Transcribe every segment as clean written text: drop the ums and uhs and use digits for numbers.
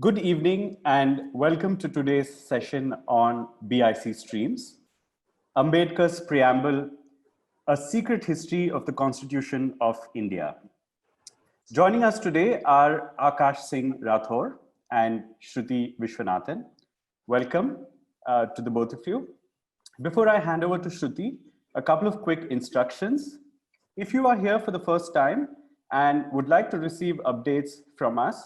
Good evening and welcome to today's session on BIC streams. Ambedkar's Preamble, A Secret History of the Constitution of India. Joining us today are Aakash Singh Rathore and Shruti Vishwanthan. Welcome to the both of you. Before I hand over to Shruti, a couple of quick instructions. If you are here for the first time and would like to receive updates from us,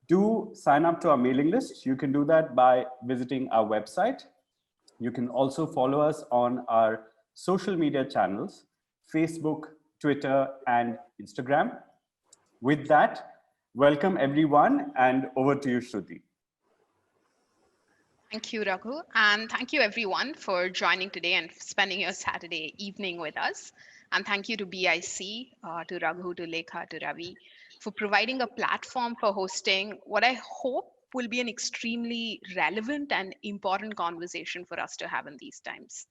do sign up to our mailing list. You can do that by visiting our website. You can also follow us on our social media channels, Facebook, Twitter, and Instagram. With that, welcome everyone, and over to you, Shruti. Thank you, Raghu, and thank you everyone for joining today and spending your Saturday evening with us. And thank you to BIC, to Raghu, to Lekha, to Ravi, for providing a platform for hosting what I hope will be an extremely relevant and important conversation for us to have in these times.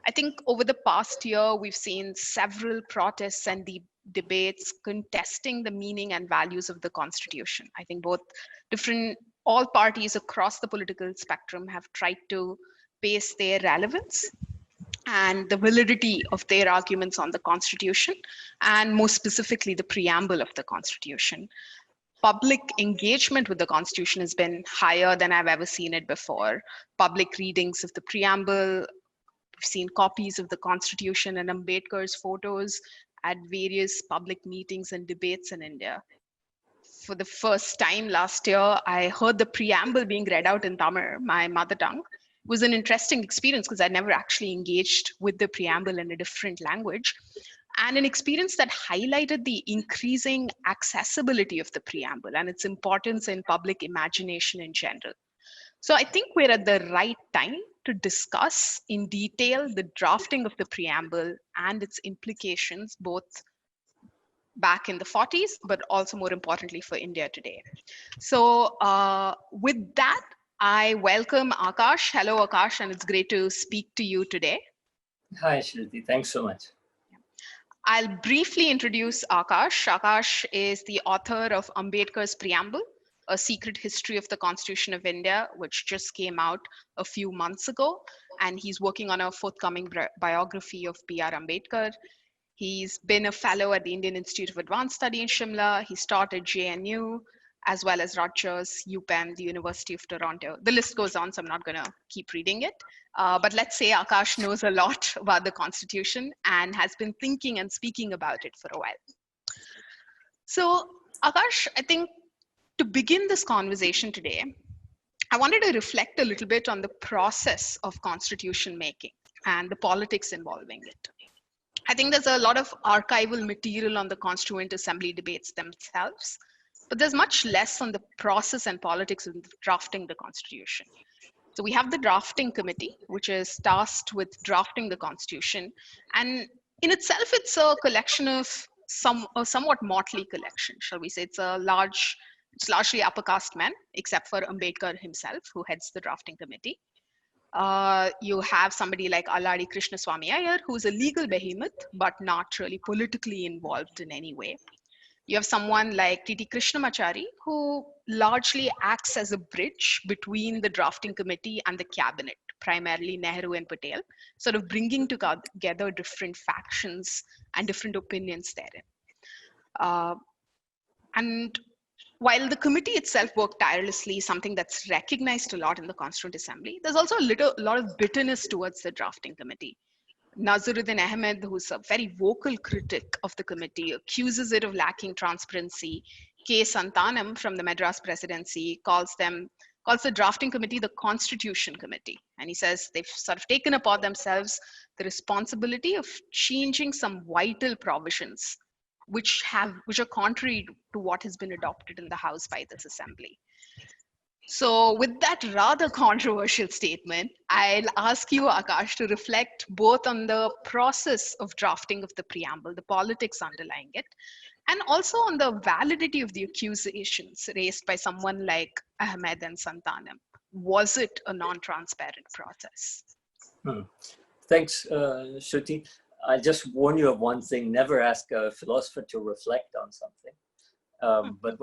I think over the past year, we've seen several protests and debates contesting the meaning and values of the Constitution. I think all parties across the political spectrum have tried to base their relevance and the validity of their arguments on the Constitution, and more specifically, the preamble of the Constitution. Public engagement with the Constitution has been higher than I've ever seen it before. Public readings of the preamble, we've seen copies of the Constitution and Ambedkar's photos at various public meetings and debates in India. For the first time last year, I heard the preamble being read out in Tamil, my mother tongue. It was an interesting experience because I'd never actually engaged with the preamble in a different language, and an experience that highlighted the increasing accessibility of the preamble and its importance in public imagination in general. So I think we're at the right time to discuss in detail the drafting of the preamble and its implications, both back in the 40s, but also more importantly for India today. So with that, I welcome Aakash. Hello, Aakash, and it's great to speak to you today. Hi, Shruti. Thanks so much. I'll briefly introduce Aakash. Aakash is the author of Ambedkar's Preamble, A Secret History of the Constitution of India, which just came out a few months ago. And he's working on a forthcoming biography of B.R. Ambedkar. He's been a fellow at the Indian Institute of Advanced Study in Shimla. He's taught at JNU, as well as Rutgers, UPenn, the University of Toronto. The list goes on, so I'm not going to keep reading it. But let's say Aakash knows a lot about the Constitution and has been thinking and speaking about it for a while. So Aakash, I think to begin this conversation today, I wanted to reflect a little bit on the process of constitution making and the politics involving it. I think there's a lot of archival material on the Constituent Assembly debates themselves, but there's much less on the process and politics of drafting the Constitution. So we have the drafting committee, which is tasked with drafting the Constitution. And in itself, it's a collection of a somewhat motley collection, shall we say. It's largely upper caste men, except for Ambedkar himself, who heads the drafting committee. You have somebody like Alladi Krishnaswamy Iyer, who's a legal behemoth, but not really politically involved in any way. You have someone like T.T. Krishnamachari, who largely acts as a bridge between the drafting committee and the cabinet, primarily Nehru and Patel, sort of bringing together different factions and different opinions therein. And while the committee itself worked tirelessly, something that's recognized a lot in the Constituent Assembly, there's also a lot of bitterness towards the drafting committee. Nazaruddin Ahmed, who's a very vocal critic of the committee, accuses it of lacking transparency. K. Santanam from the Madras presidency calls the drafting committee the Constitution Committee. And he says they've sort of taken upon themselves the responsibility of changing some vital provisions which are contrary to what has been adopted in the House by this assembly. So with that rather controversial statement, I'll ask you, Aakash, to reflect both on the process of drafting of the preamble, the politics underlying it, and also on the validity of the accusations raised by someone like Ahmed and Santanam. Was it a non-transparent process? Thanks, Shruti. I just warn you of one thing: never ask a philosopher to reflect on something. But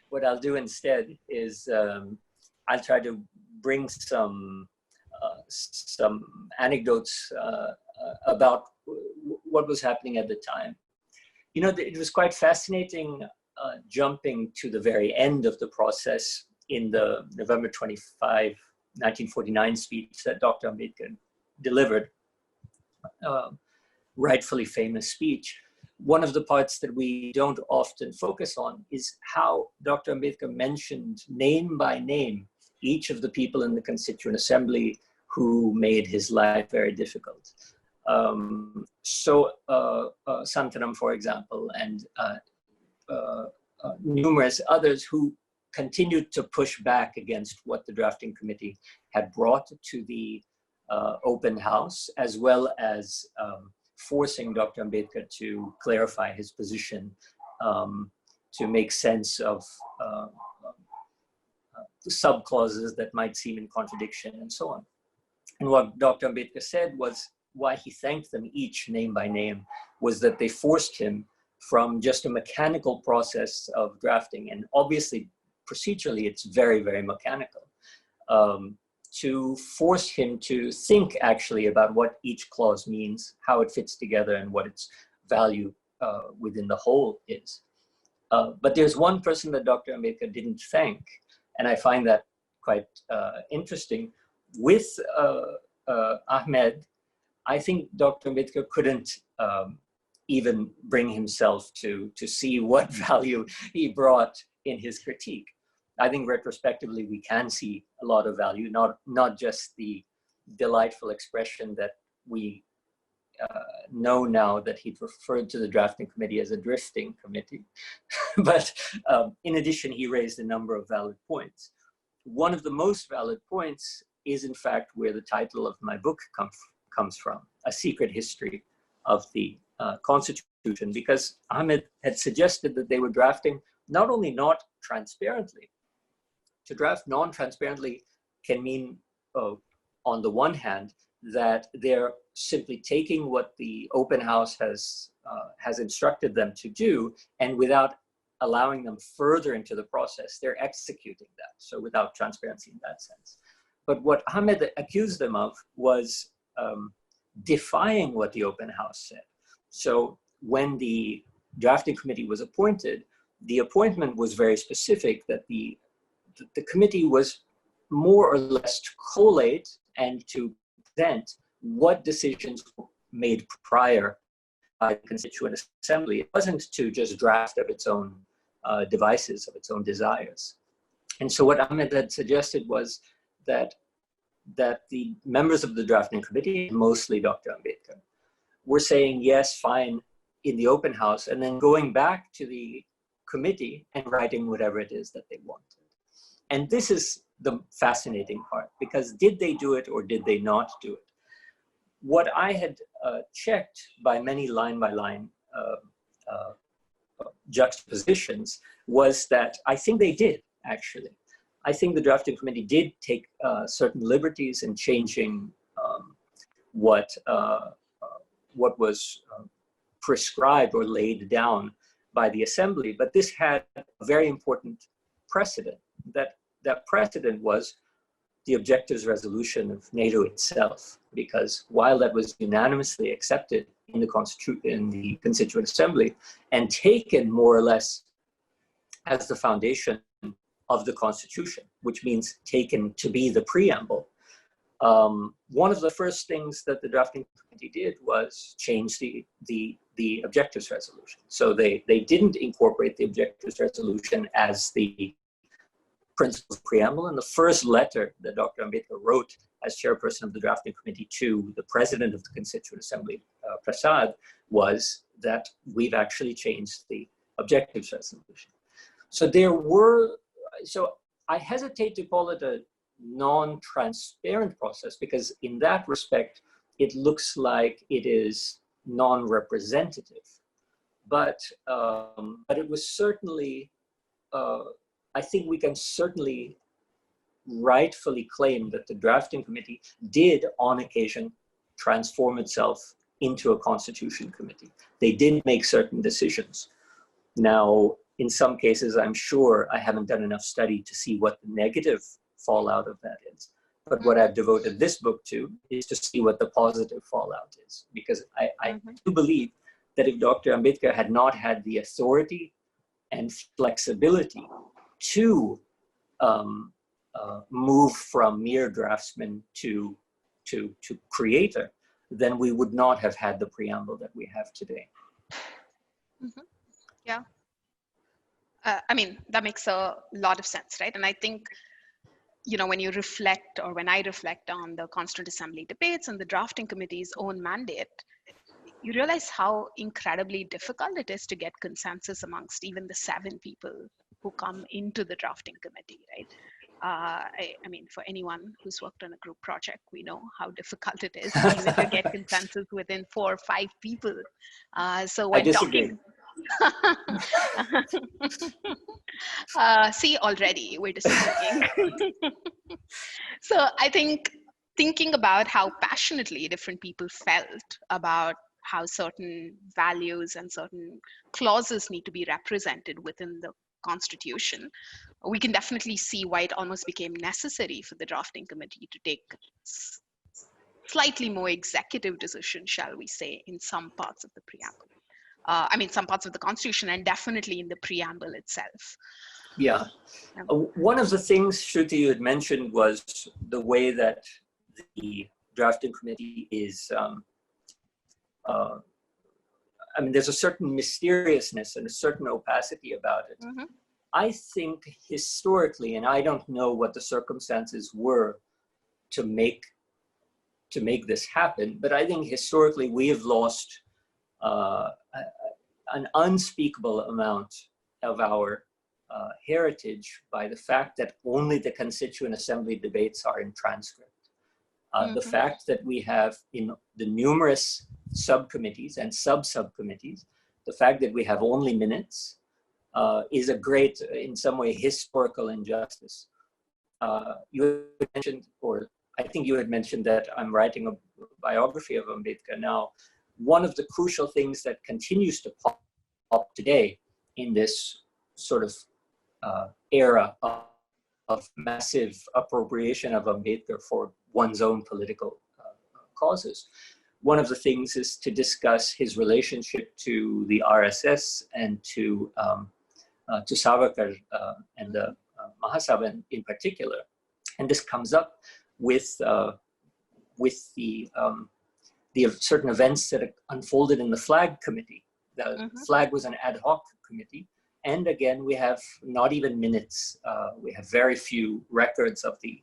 what I'll do instead is I'll try to bring some anecdotes about what was happening at the time. You know, it was quite fascinating jumping to the very end of the process in the November 25, 1949 speech that Dr. Ambedkar delivered, rightfully famous speech. One of the parts that we don't often focus on is how Dr. Ambedkar mentioned name by name each of the people in the Constituent Assembly who made his life very difficult. Santanam, for example, and numerous others who continued to push back against what the drafting committee had brought to the open house, as well as forcing Dr. Ambedkar to clarify his position, to make sense of subclauses that might seem in contradiction and so on. And what Dr. Ambedkar said was, why he thanked them each name by name, was that they forced him from just a mechanical process of drafting, and obviously procedurally it's very, very mechanical, to force him to think actually about what each clause means, how it fits together, and what its value within the whole is. But there's one person that Dr. Ambedkar didn't thank, and I find that quite interesting. With Ahmed, I think Dr. Ambedkar couldn't even bring himself to see what value he brought in his critique. I think retrospectively we can see a lot of value, not just the delightful expression that we know now that he referred to the drafting committee as a drifting committee. But in addition, he raised a number of valid points. One of the most valid points is in fact where the title of my book comes from, A Secret History of the Constitution, because Ahmed had suggested that they were drafting not only not transparently. To draft non-transparently can mean, on the one hand, that they're simply taking what the open house has instructed them to do, and without allowing them further into the process, they're executing that. So without transparency in that sense. But what Ahmed accused them of was defying what the open house said. So when the drafting committee was appointed, the appointment was very specific, that the committee was more or less to collate and to present what decisions were made prior by the Constituent Assembly. It wasn't to just draft of its own devices, of its own desires. And so what Ahmed had suggested was that the members of the drafting committee, mostly Dr. Ambedkar, were saying yes, fine, in the open house, and then going back to the committee and writing whatever it is that they wanted. And this is the fascinating part, because did they do it or did they not do it? What I had checked by many line-by-line juxtapositions was that I think they did, actually. I think the drafting committee did take certain liberties in changing what was prescribed or laid down by the assembly, but this had a very important precedent. That precedent was the objectives resolution of NATO itself, because while that was unanimously accepted in the Constituent Assembly and taken more or less as the foundation of the Constitution, which means taken to be the preamble, one of the first things that the drafting committee did was change the objectives resolution. So they didn't incorporate the objectives resolution as the principles of preamble. And the first letter that Dr. Ambedkar wrote as chairperson of the drafting committee to the president of the Constituent Assembly, Prasad, was that we've actually changed the objectives resolution. So so I hesitate to call it a non-transparent process, because in that respect, it looks like it is non-representative. But it was certainly, I think we can certainly rightfully claim that the drafting committee did on occasion transform itself into a constitution committee. They did make certain decisions. Now, in some cases, I'm sure I haven't done enough study to see what the negative fallout of that is. But what I've devoted this book to is to see what the positive fallout is. Because I do believe that if Dr. Ambedkar had not had the authority and flexibility to move from mere draftsman to creator, then we would not have had the preamble that we have today. Yeah. I mean, that makes a lot of sense, right? And I think, you know, when you reflect, or when I reflect on the Constituent Assembly debates and the drafting committee's own mandate, you realize how incredibly difficult it is to get consensus amongst even the 7 people who come into the drafting committee, right? I mean, for anyone who's worked on a group project, we know how difficult it is even to get consensus within 4 or 5 people. So when talking, see, already we're disagreeing. So I think thinking about how passionately different people felt about how certain values and certain clauses need to be represented within the Constitution, we can definitely see why it almost became necessary for the drafting committee to take slightly more executive decision, shall we say, in some parts of the preamble. I mean, some parts of the Constitution, and definitely in the preamble itself. Yeah. One of the things, Shruti, you had mentioned was the way that the drafting committee is, I mean, there's a certain mysteriousness and a certain opacity about it. I think historically, and I don't know what the circumstances were to make this happen, but I think historically we have lost an unspeakable amount of our heritage by the fact that only the Constituent Assembly debates are in transcript. The fact that we have in the numerous subcommittees and sub-subcommittees, the fact that we have only minutes is a great, in some way, historical injustice. You mentioned, or I think you had mentioned, that I'm writing a biography of Ambedkar now. One of the crucial things that continues to pop up today in this sort of era of massive appropriation of Ambedkar for one's own political causes. One of the things is to discuss his relationship to the RSS and to Savarkar and the Mahasabha in particular. And this comes up with the certain events that unfolded in the Flag Committee. The Flag was an ad hoc committee. And again, we have not even minutes. We have very few records of the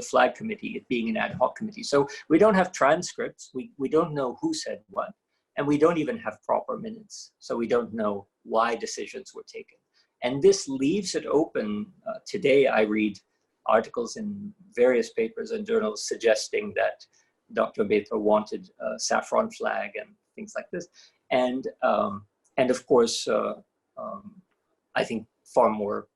Flag Committee, it being an ad hoc committee. So we don't have transcripts. We don't know who said what. And we don't even have proper minutes. So we don't know why decisions were taken. And this leaves it open. Today I read articles in various papers and journals suggesting that Dr. Ambedkar wanted a saffron flag and things like this. And of course, I think far more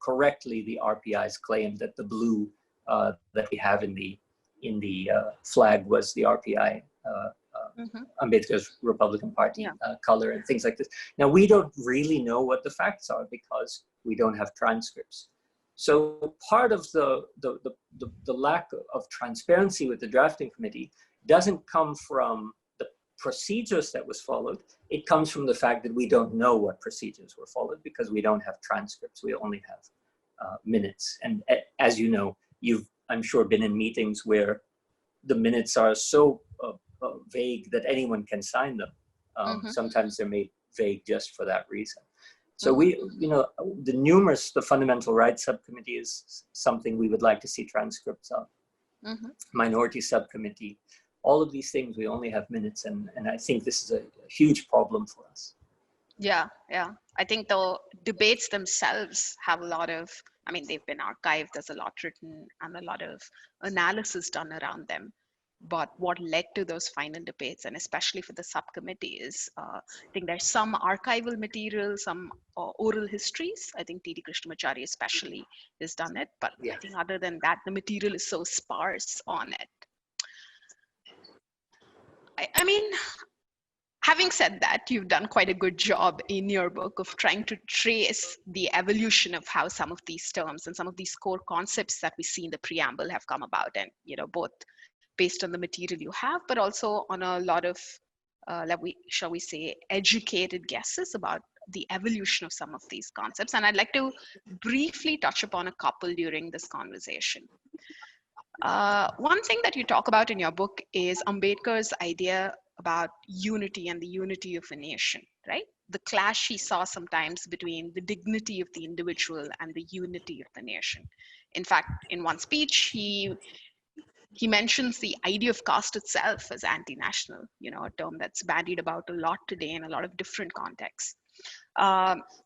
correctly, the RPI's claim that the blue that we have in the flag was the RPI, Ambedkar's Republican Party color and things like this. Now, we don't really know what the facts are because we don't have transcripts. So part of the lack of transparency with the drafting committee doesn't come from the procedures that was followed. It comes from the fact that we don't know what procedures were followed because we don't have transcripts. We only have minutes. And as you know, you've, I'm sure, been in meetings where the minutes are so vague that anyone can sign them. Sometimes they're made vague just for that reason. So we, you know, the fundamental rights subcommittee is something we would like to see transcripts of. Minority subcommittee, all of these things, we only have minutes, and I think this is a huge problem for us. Yeah. I think the debates themselves have a lot of, I mean, they've been archived, there's a lot written and a lot of analysis done around them. But what led to those final debates, and especially for the subcommittee, is I think there's some archival material, some oral histories. I think T.D. Krishnamacharya especially has done it. But I think other than that, the material is so sparse on it. I mean, having said that, you've done quite a good job in your book of trying to trace the evolution of how some of these terms and some of these core concepts that we see in the preamble have come about, and both based on the material you have, but also on a lot of, shall we say, educated guesses about the evolution of some of these concepts. And I'd like to briefly touch upon a couple during this conversation. One thing that you talk about in your book is Ambedkar's idea about unity and the unity of a nation, right? The clash he saw sometimes between the dignity of the individual and the unity of the nation. In fact, in one speech, he mentions the idea of caste itself as anti-national, a term that's bandied about a lot today in a lot of different contexts.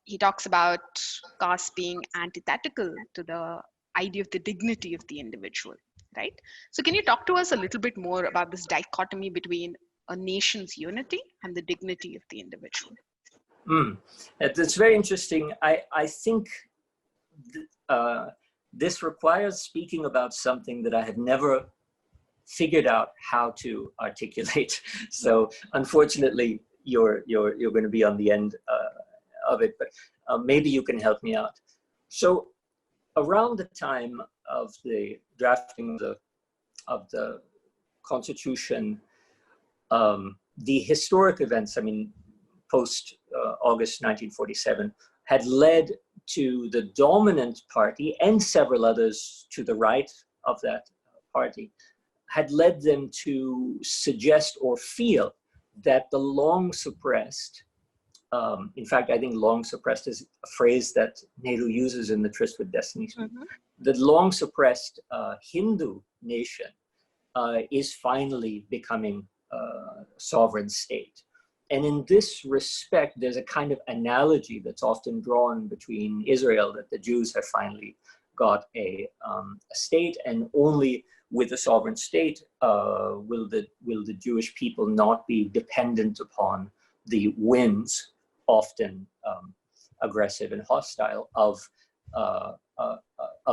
He talks about caste being antithetical to the idea of the dignity of the individual, right? So can you talk to us a little bit more about this dichotomy between a nation's unity and the dignity of the individual? That's very interesting. I think this requires speaking about something that I have never figured out how to articulate. So unfortunately, you're going to be on the end of it, but maybe you can help me out. So around the time of the drafting of the Constitution, the historic events, I mean, post August 1947, had led to the dominant party and several others to the right of that party, had led them to suggest or feel that the long suppressed, in fact, I think long suppressed is a phrase that Nehru uses in the Tryst with Destiny, the long suppressed Hindu nation is finally becoming a sovereign state. And in this respect, there's a kind of analogy that's often drawn between Israel, that the Jews have finally got a state, and only with a sovereign state will the Jewish people not be dependent upon the whims, often aggressive and hostile, of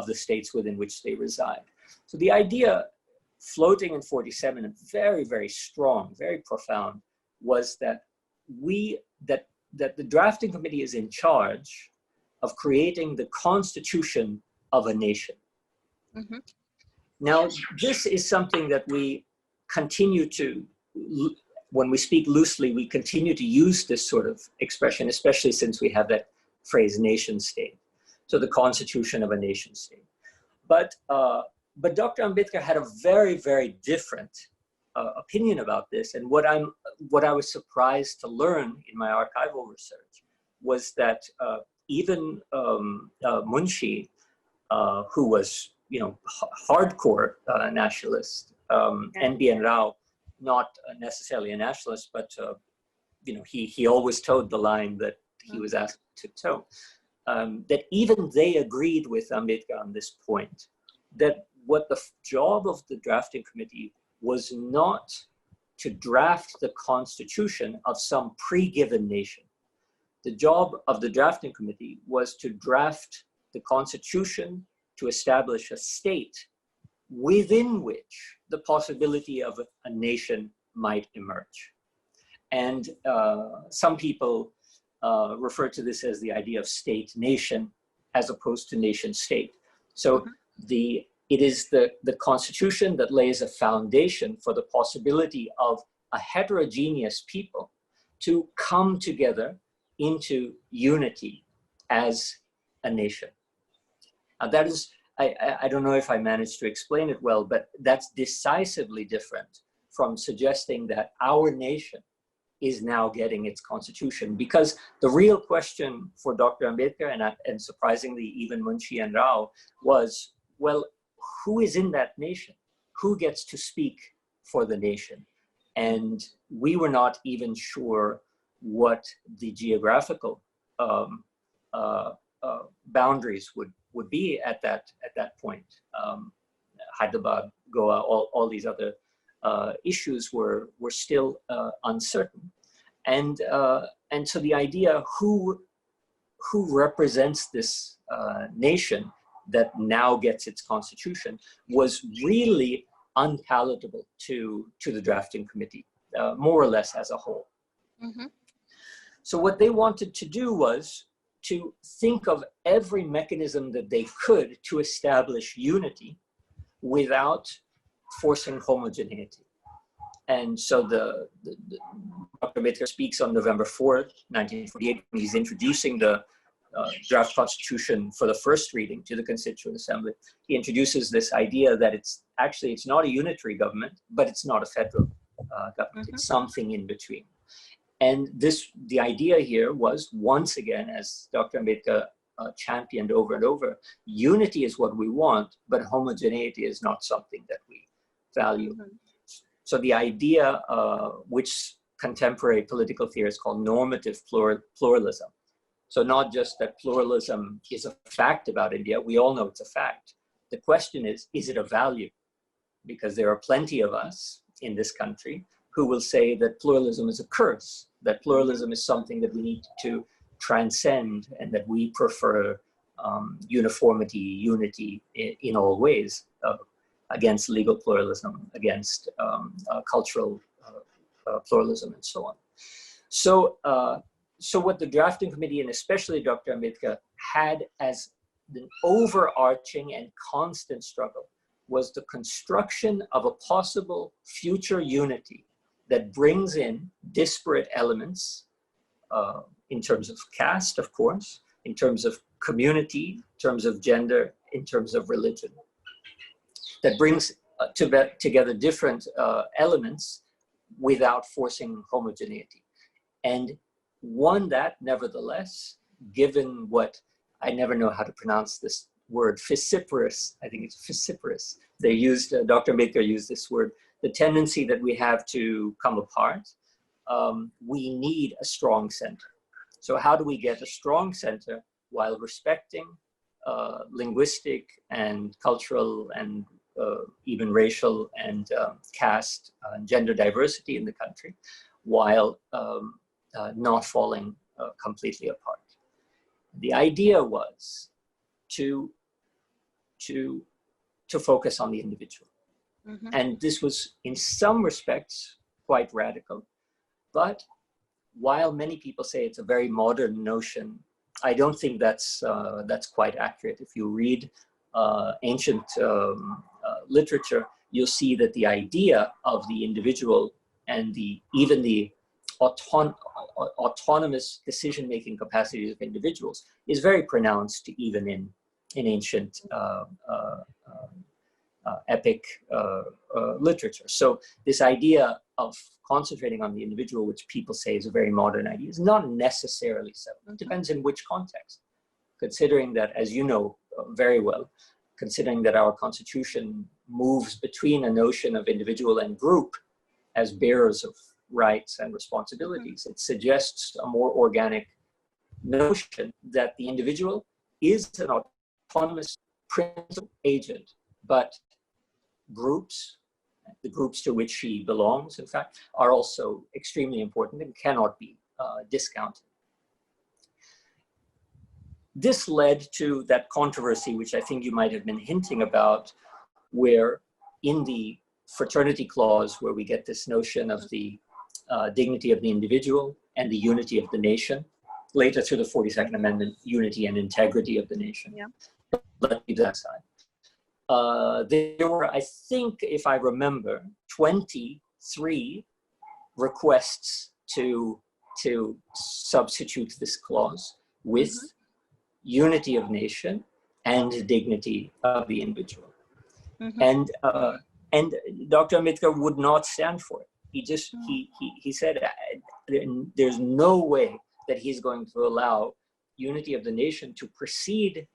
the states within which they reside. So the idea floating in 47, and very, very strong, very profound, was that that the drafting committee is in charge of creating the constitution of a nation. Now, this is something that we continue to, when we speak loosely, we continue to use this sort of expression, especially since we have that phrase nation state. So the constitution of a nation state. But Dr. Ambedkar had a very, very different opinion about this. And what I was surprised to learn in my archival research was that even Munshi, who was, hardcore nationalist, N.B.N. Rao, not necessarily a nationalist, but he always towed the line that he was asked to toe. That even they agreed with Ambedkar on this point, that what the job of the drafting committee was not to draft the constitution of some pre-given nation. The job of the drafting committee was to draft the constitution to establish a state within which the possibility of a nation might emerge. And some people refer to this as the idea of state-nation as opposed to nation-state. So it is the constitution that lays a foundation for the possibility of a heterogeneous people to come together into unity as a nation. Now that is, I don't know if I managed to explain it well, but that's decisively different from suggesting that our nation is now getting its constitution. Because the real question for Dr. Ambedkar, and surprisingly even Munshi and Rao, was, well, who is in that nation? Who gets to speak for the nation? And we were not even sure what the geographical boundaries would be at that point. Hyderabad, Goa, all these other issues were still uncertain. And so the idea who represents this nation that now gets its constitution was really unpalatable to the drafting committee, more or less as a whole. Mm-hmm. So what they wanted to do was to think of every mechanism that they could to establish unity without forcing homogeneity. And so Dr. Ambedkar speaks on November 4th, 1948, when he's introducing the draft constitution for the first reading to the Constituent Assembly. He introduces this idea that it's not a unitary government, but it's not a federal government. It's something in between. And the idea here was, once again, as Dr. Ambedkar championed over and over, unity is what we want, but homogeneity is not something that we value. So the idea, which contemporary political theorists call normative pluralism. So not just that pluralism is a fact about India, we all know it's a fact. The question is it a value? Because there are plenty of us in this country who will say that pluralism is a curse, that pluralism is something that we need to transcend, and that we prefer uniformity, unity in all ways, against legal pluralism, against cultural pluralism, and so on. So what the drafting committee, and especially Dr. Ambedkar, had as the overarching and constant struggle was the construction of a possible future unity that brings in disparate elements in terms of caste, of course, in terms of community, in terms of gender, in terms of religion, that brings together different elements without forcing homogeneity. And one that, nevertheless, given what, I never know how to pronounce this word, vociferous, I think it's vociferous. They used, Dr. Ambedkar used this word, the tendency that we have to come apart, we need a strong center. So how do we get a strong center while respecting linguistic and cultural and even racial and caste and gender diversity in the country, while not falling completely apart? The idea was to focus on the individual. Mm-hmm. And this was, in some respects, quite radical. But while many people say it's a very modern notion, I don't think that's quite accurate. If you read ancient literature, you'll see that the idea of the individual and even the autonomous decision-making capacities of individuals is very pronounced even in ancient epic literature. So this idea of concentrating on the individual, which people say is a very modern idea, is not necessarily so. It depends in which context. Considering that, as you know very well, considering that our constitution moves between a notion of individual and group as bearers of rights and responsibilities, it suggests a more organic notion that the individual is an autonomous principal agent, but groups, the groups to which she belongs, in fact, are also extremely important and cannot be discounted. This led to that controversy, which I think you might have been hinting about, where in the fraternity clause, where we get this notion of the dignity of the individual and the unity of the nation, later through the 42nd Amendment, unity and integrity of the nation. Yeah. Let's leave that aside. There were, I think, if I remember, 23 requests to substitute this clause with unity of nation and dignity of the individual. And Dr. Ambedkar would not stand for it. He said there's no way that he's going to allow unity of the nation to precede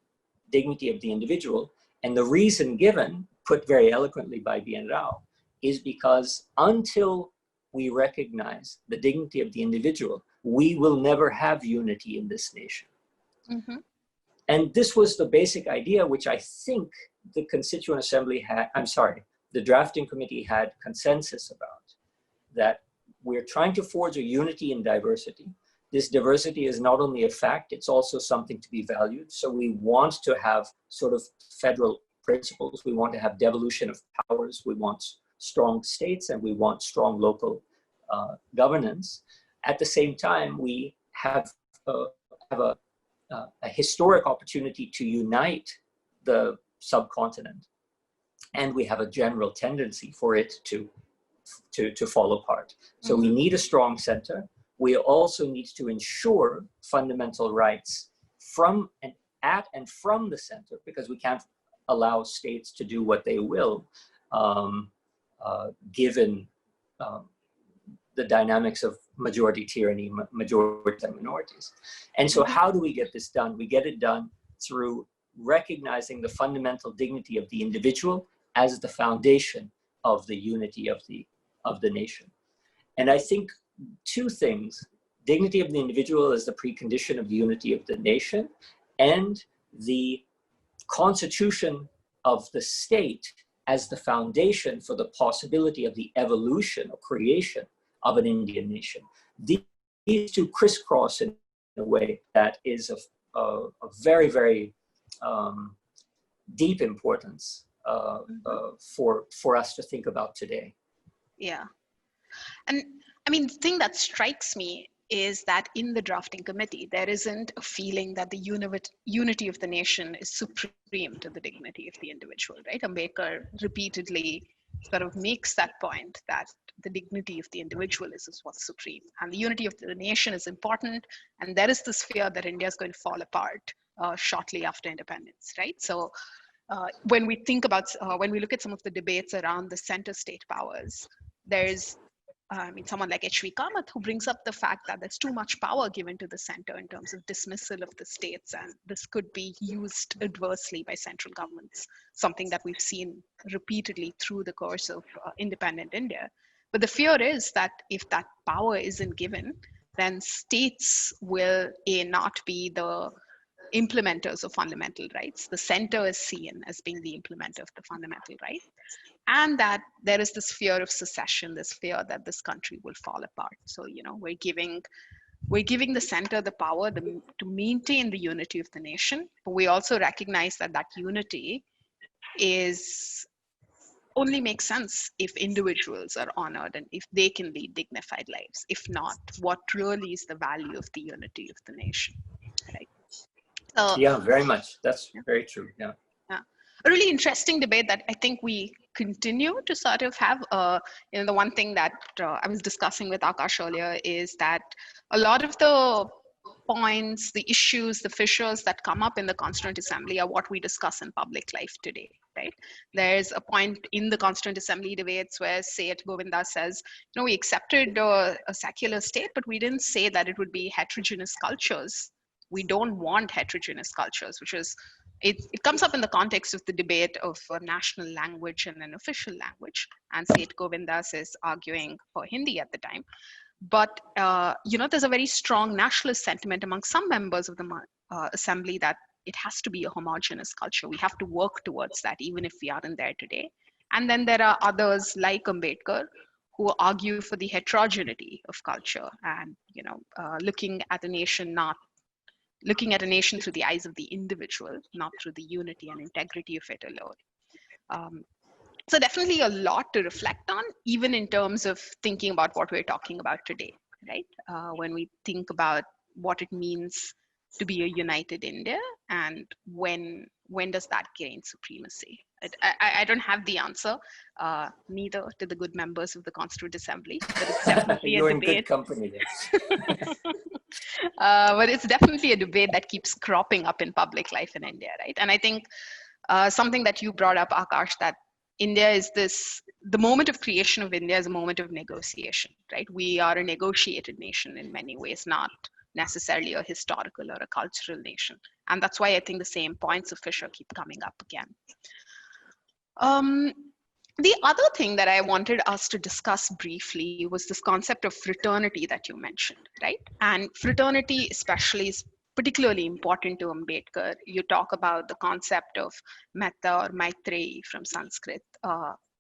dignity of the individual. And the reason given, put very eloquently by Bien Rao, is because until we recognize the dignity of the individual, we will never have unity in this nation. And this was the basic idea, which I think the Constituent Assembly had, the drafting committee had consensus about, that we're trying to forge a unity in diversity. This diversity is not only a fact, it's also something to be valued. So we want to have sort of federal principles. We want to have devolution of powers. We want strong states and we want strong local governance. At the same time, we have a historic opportunity to unite the subcontinent, and we have a general tendency for it to fall apart. So we need a strong center. We also need to ensure fundamental rights from and at and from the center, because we can't allow states to do what they will, given the dynamics of majority tyranny, majorities and minorities. And so how do we get this done? We get it done through recognizing the fundamental dignity of the individual as the foundation of the unity of the nation. And I think two things: dignity of the individual is the precondition of the unity of the nation, and the constitution of the state as the foundation for the possibility of the evolution or creation of an Indian nation. These two crisscross in a way that is of very, very deep importance for us to think about today. Yeah. And I mean, the thing that strikes me is that in the drafting committee, there isn't a feeling that the unity of the nation is supreme to the dignity of the individual, right? Ambedkar repeatedly sort of makes that point that the dignity of the individual is what's supreme, and the unity of the nation is important. And there is this fear that India is going to fall apart shortly after independence, right? So when we think about, when we look at some of the debates around the center state powers, there's someone like H.V. Kamath, who brings up the fact that there's too much power given to the center in terms of dismissal of the states, and this could be used adversely by central governments, something that we've seen repeatedly through the course of independent India. But the fear is that if that power isn't given, then states will not be the implementers of fundamental rights. The center is seen as being the implementer of the fundamental rights, and that there is this fear of secession, this fear that this country will fall apart. So, we're giving the center the power to maintain the unity of the nation, but we also recognize that that unity only makes sense if individuals are honored and if they can lead dignified lives. If not, what really is the value of the unity of the nation, right? Yeah, very much. That's very true. Yeah. A really interesting debate that I think we continue to sort of have. The one thing that I was discussing with Aakash earlier is that a lot of the points, the issues, the fissures that come up in the Constituent Assembly are what we discuss in public life today, right? There's a point in the Constituent Assembly debates where Seth Govinda says, we accepted a secular state, but we didn't say that it would be heterogeneous cultures. We don't want heterogeneous cultures, which is, it comes up in the context of the debate of a national language and an official language. And Seth Govinda is arguing for Hindi at the time. But, there's a very strong nationalist sentiment among some members of the assembly that it has to be a homogeneous culture. We have to work towards that, even if we aren't there today. And then there are others like Ambedkar who argue for the heterogeneity of culture and, looking at a nation through the eyes of the individual, not through the unity and integrity of it alone. So definitely a lot to reflect on, even in terms of thinking about what we're talking about today, right? When we think about what it means to be a united India, and when does that gain supremacy? I don't have the answer, neither to the good members of the Constituent Assembly, but it's definitely You're a in debate. good company there. But it's definitely a debate that keeps cropping up in public life in India, right? And I think something that you brought up, Aakash, that India is the moment of creation of India is a moment of negotiation, right? We are a negotiated nation in many ways, not necessarily a historical or a cultural nation. And that's why I think the same points of fissure keep coming up again. The other thing that I wanted us to discuss briefly was this concept of fraternity that you mentioned, right? And fraternity especially is particularly important to Ambedkar. You talk about the concept of metta or maitreyi from Sanskrit,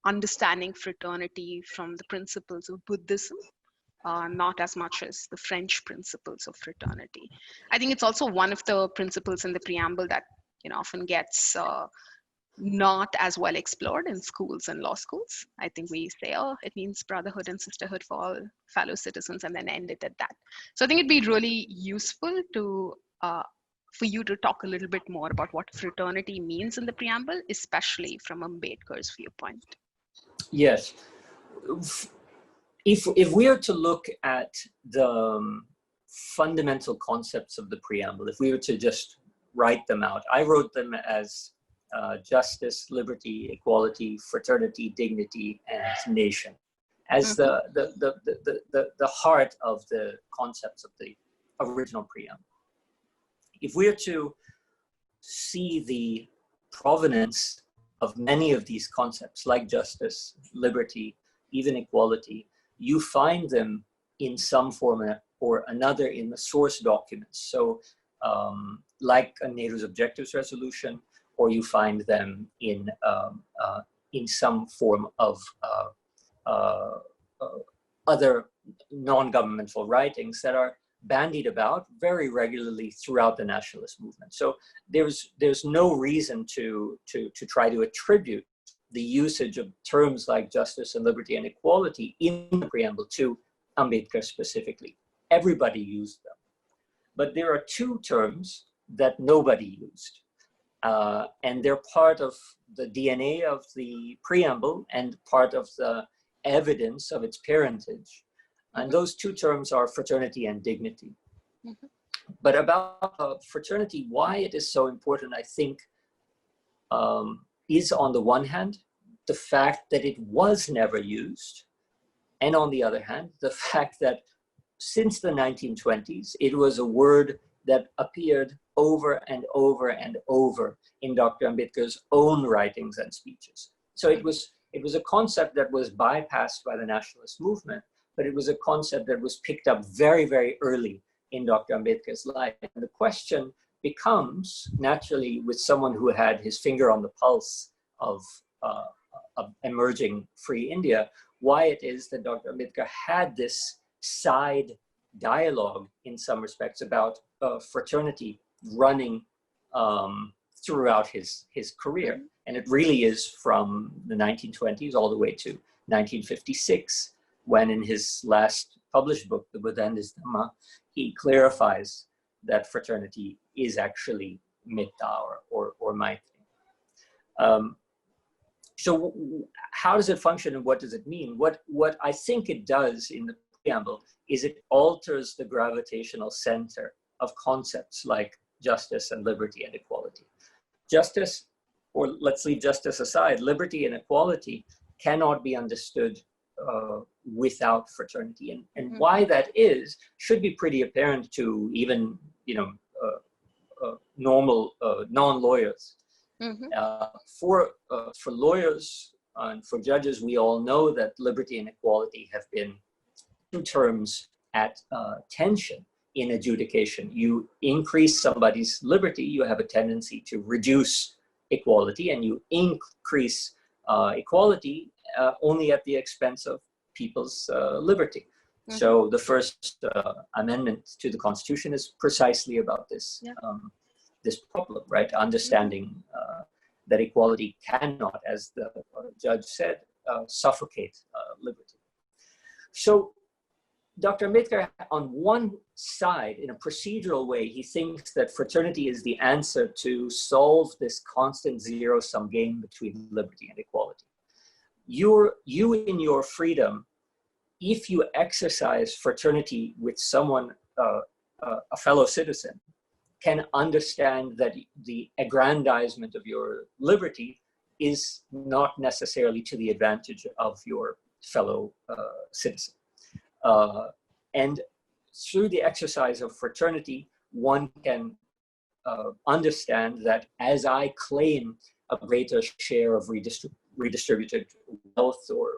understanding fraternity from the principles of Buddhism, not as much as the French principles of fraternity. I think it's also one of the principles in the preamble that often gets not as well explored in schools and law schools. I think we say, oh, it means brotherhood and sisterhood for all fellow citizens, and then end it at that. So I think it'd be really useful to for you to talk a little bit more about what fraternity means in the preamble, especially from Ambedkar's viewpoint. Yes. If we are to look at the fundamental concepts of the preamble, if we were to just write them out, I wrote them as justice, liberty, equality, fraternity, dignity, and nation, as the heart of the concepts of the original preamble. If we are to see the provenance of many of these concepts, like justice, liberty, even equality, you find them in some form or another in the source documents. So like a Nehru's Objectives Resolution, or you find them in some form of other non-governmental writings that are bandied about very regularly throughout the nationalist movement. So there's no reason to try to attribute the usage of terms like justice and liberty and equality in the preamble to Ambedkar specifically. Everybody used them. But there are two terms that nobody used. And they're part of the DNA of the preamble and part of the evidence of its parentage. And those two terms are fraternity and dignity. Mm-hmm. But about fraternity, why it is so important, I think, is on the one hand, the fact that it was never used. And on the other hand, the fact that since the 1920s, it was a word that appeared over and over and over in Dr. Ambedkar's own writings and speeches. So it was a concept that was bypassed by the nationalist movement, but it was a concept that was picked up very, very early in Dr. Ambedkar's life. And the question becomes, naturally, with someone who had his finger on the pulse of emerging free India, why it is that Dr. Ambedkar had this side dialogue in some respects about fraternity running throughout his career. And it really is from the 1920s all the way to 1956, when in his last published book, The Buddha and His Dhamma, he clarifies that fraternity is actually metta or maitri. So how does it function and what does it mean? What I think it does in the preamble is it alters the gravitational center of concepts like justice and liberty and equality. Justice, or let's leave justice aside, liberty and equality cannot be understood without fraternity. And why that is should be pretty apparent to even, normal non-lawyers. For lawyers and for judges, we all know that liberty and equality have been two terms at tension in adjudication. You increase somebody's liberty, you have a tendency to reduce equality, and you increase equality only at the expense of people's liberty. So the first amendment to the Constitution is precisely about this, this problem, right? Understanding that equality cannot, as the judge said, suffocate liberty. So Dr. Ambedkar, on one side, in a procedural way, he thinks that fraternity is the answer to solve this constant zero-sum game between liberty and equality. You in your freedom, if you exercise fraternity with someone, a fellow citizen, can understand that the aggrandizement of your liberty is not necessarily to the advantage of your fellow citizen. And through the exercise of fraternity, one can understand that as I claim a greater share of redistributed wealth or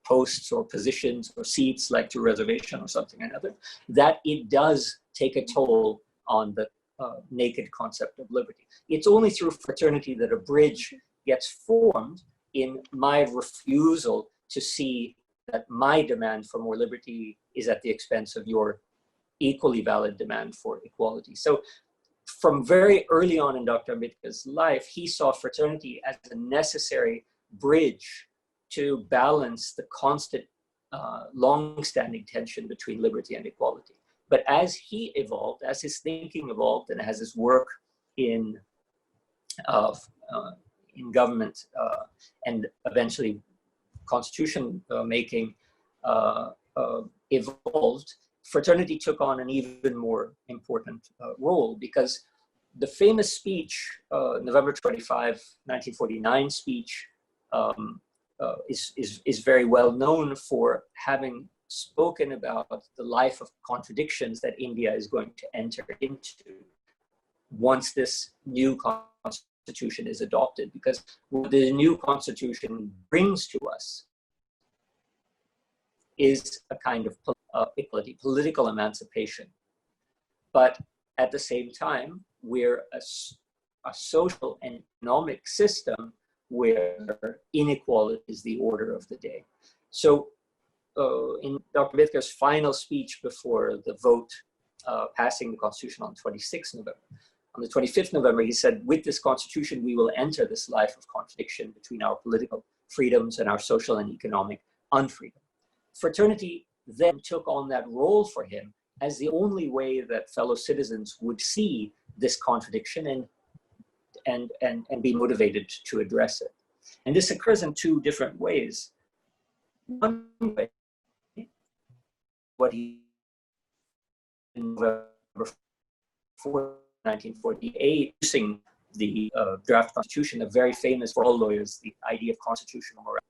posts or positions or seats, like to reservation or something or another, that it does take a toll on the naked concept of liberty. It's only through fraternity that a bridge gets formed in my refusal to see that my demand for more liberty is at the expense of your equally valid demand for equality. So from very early on in Dr. Ambedkar's life, he saw fraternity as a necessary bridge to balance the constant, long-standing tension between liberty and equality. But as he evolved, as his thinking evolved, and as his work in government and eventually constitution making evolved, fraternity took on an even more important role, because the famous speech, November 25, 1949 speech, is very well known for having spoken about the life of contradictions that India is going to enter into once this new constitution is adopted. Because what the new constitution brings to us is a kind of equality, political emancipation. But at the same time, we're a social and economic system where inequality is the order of the day. So in Dr. Ambedkar's final speech before the vote passing the constitution on 26 November, on the 25th November, he said, with this constitution, we will enter this life of contradiction between our political freedoms and our social and economic unfreedom. Fraternity then took on that role for him as the only way that fellow citizens would see this contradiction and be motivated to address it. And this occurs in two different ways. One way, what he in November 4, 1948, using the draft constitution, a very famous for all lawyers, the idea of constitutional morality.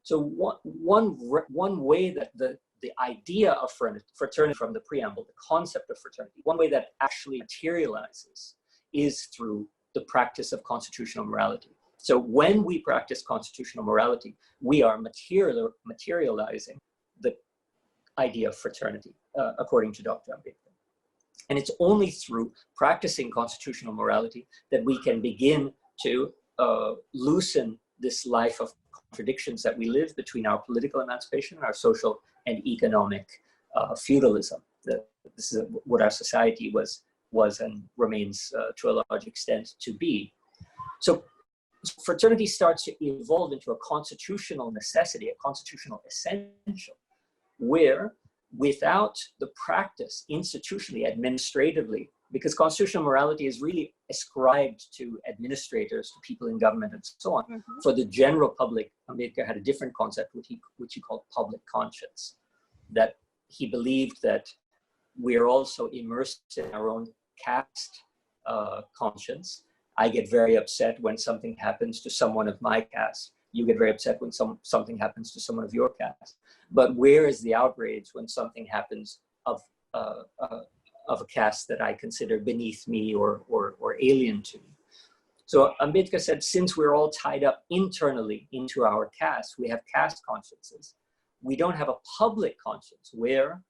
So one way that the idea of fraternity from the preamble, the concept of fraternity, one way that actually materializes is through the practice of constitutional morality. So when we practice constitutional morality, we are materializing the idea of fraternity, according to Dr. Ambedkar. And it's only through practicing constitutional morality that we can begin to loosen this life of contradictions that we live between our political emancipation and our social and economic feudalism. This is what our society was and remains to a large extent to be. So fraternity starts to evolve into a constitutional necessity, a constitutional essential, where without the practice institutionally, administratively, because constitutional morality is really ascribed to administrators, to people in government and so on. Mm-hmm. For the general public, Ambedkar had a different concept, which he called public conscience, that he believed that we're also immersed in our own caste conscience. I get very upset when something happens to someone of my caste. You get very upset when something happens to someone of your caste. But where is the outrage when something happens of a caste that I consider beneath me or alien to me? So Ambedkar said, since we're all tied up internally into our caste, we have caste consciences. We don't have a public conscience where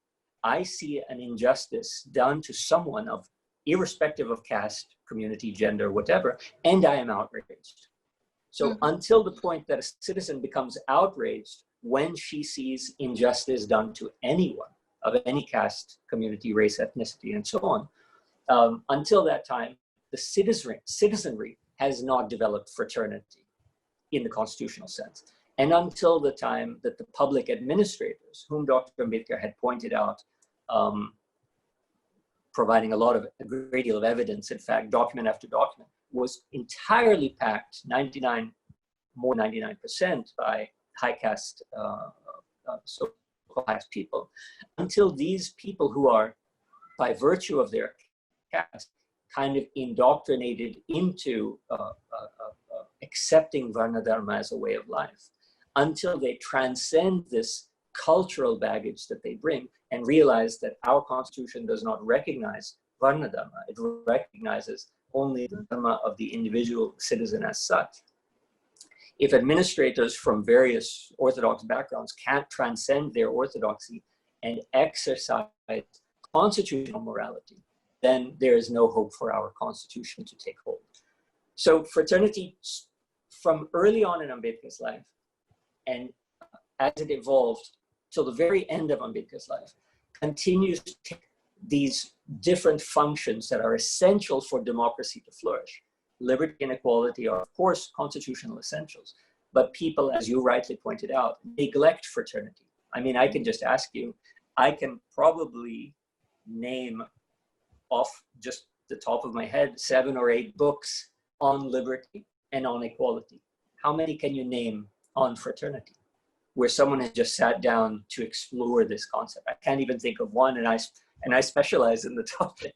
I see an injustice done to someone of irrespective of caste, community, gender, whatever, and I am outraged. So until the point that a citizen becomes outraged when she sees injustice done to anyone of any caste, community, race, ethnicity, and so on, until that time, the citizenry has not developed fraternity in the constitutional sense. And until the time that the public administrators, whom Dr. Ambedkar had pointed out, providing a great deal of evidence, in fact, document after document, was entirely packed, more than 99% by high caste, so-called high caste people, until these people who are, by virtue of their caste, kind of indoctrinated into accepting Varna Dharma as a way of life, until they transcend this cultural baggage that they bring and realize that our constitution does not recognize Varna Dharma. It recognizes only the Dharma of the individual citizen as such. If administrators from various orthodox backgrounds can't transcend their orthodoxy and exercise constitutional morality, then there is no hope for our constitution to take hold. So fraternity, from early on in Ambedkar's life, and as it evolved till the very end of Ambedkar's life, continues to take these different functions that are essential for democracy to flourish. Liberty and equality are, of course, constitutional essentials, but people, as you rightly pointed out, neglect fraternity. I mean, I can just ask you, I can probably name off just the top of my head 7 or 8 books on liberty and on equality. How many can you name on fraternity, where someone has just sat down to explore this concept? I can't even think of one, and I specialize in the topic.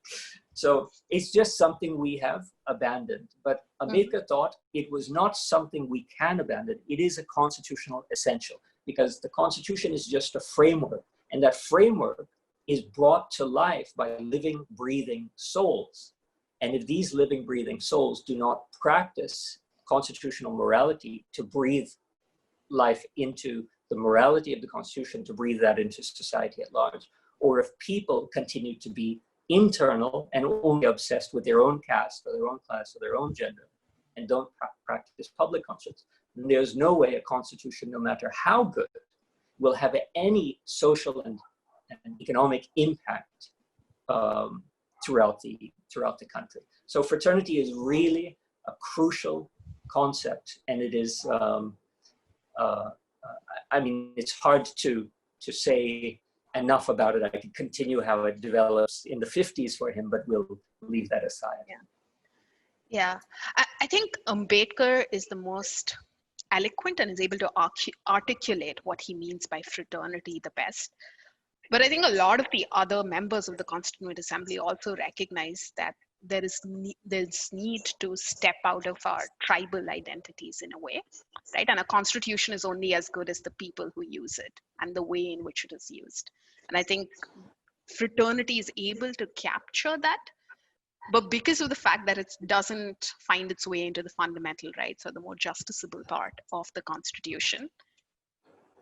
So it's just something we have abandoned. But Ambedkar thought it was not something we can abandon. It is a constitutional essential, because the Constitution is just a framework, and that framework is brought to life by living, breathing souls. And if these living, breathing souls do not practice constitutional morality to breathe life into the morality of the Constitution, to breathe that into society at large, or if people continue to be internal and only obsessed with their own caste or their own class or their own gender and don't practice public conscience, then there's no way a constitution, no matter how good, will have any social and economic impact throughout the country. So fraternity is really a crucial concept, and it is, I mean, it's hard to say enough about it. I could continue how it develops in the 50s for him, but we'll leave that aside. Yeah. I think Ambedkar is the most eloquent and is able to articulate what he means by fraternity the best. But I think a lot of the other members of the Constituent Assembly also recognize that there's need to step out of our tribal identities in a way, right? And a constitution is only as good as the people who use it and the way in which it is used. And I think fraternity is able to capture that, but because of the fact that it doesn't find its way into the fundamental rights or the more justiciable part of the Constitution,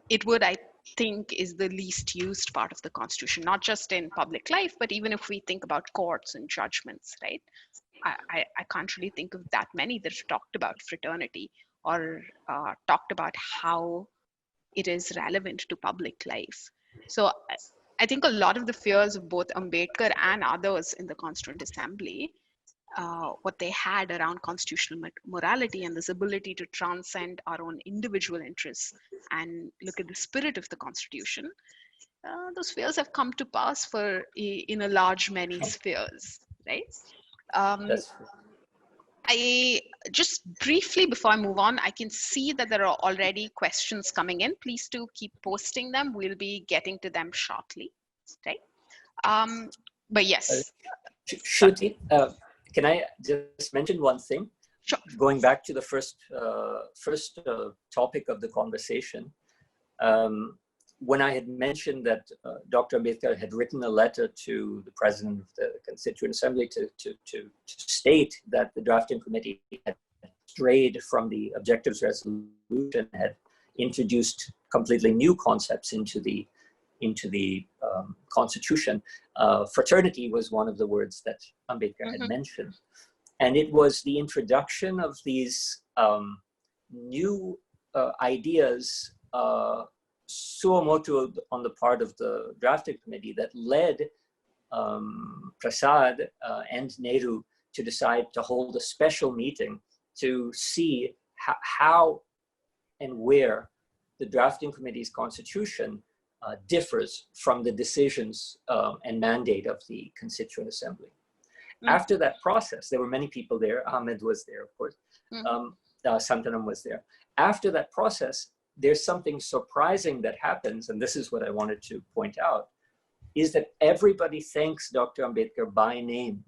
it would, I think, is the least used part of the Constitution, not just in public life, but even if we think about courts and judgments, right? I can't really think of that many that have talked about fraternity or talked about how it is relevant to public life. So I think a lot of the fears of both Ambedkar and others in the Constituent Assembly, what they had around constitutional morality and this ability to transcend our own individual interests and look at the spirit of the Constitution, those fears have come to pass in a large many spheres, right? I just briefly, before I move on, I can see that there are already questions coming in. Please do keep posting them. We'll be getting to them shortly, right? But yes. Shruti, can I just mention one thing? Sure. Going back to the first topic of the conversation, when I had mentioned that Dr. Ambedkar had written a letter to the president of the Constituent Assembly to state that the drafting committee had strayed from the objectives resolution, had introduced completely new concepts into the Constitution, fraternity was one of the words that Ambedkar had mentioned. And it was the introduction of these new ideas, suo motu on the part of the drafting committee, that led Prasad and Nehru to decide to hold a special meeting to see how and where the drafting committee's constitution differs from the decisions and mandate of the Constituent Assembly. After that process, there were many people there. Ahmed was there, of course. Santanam was there. After that process, there's something surprising that happens, and this is what I wanted to point out, is that everybody thanks Dr. Ambedkar by name.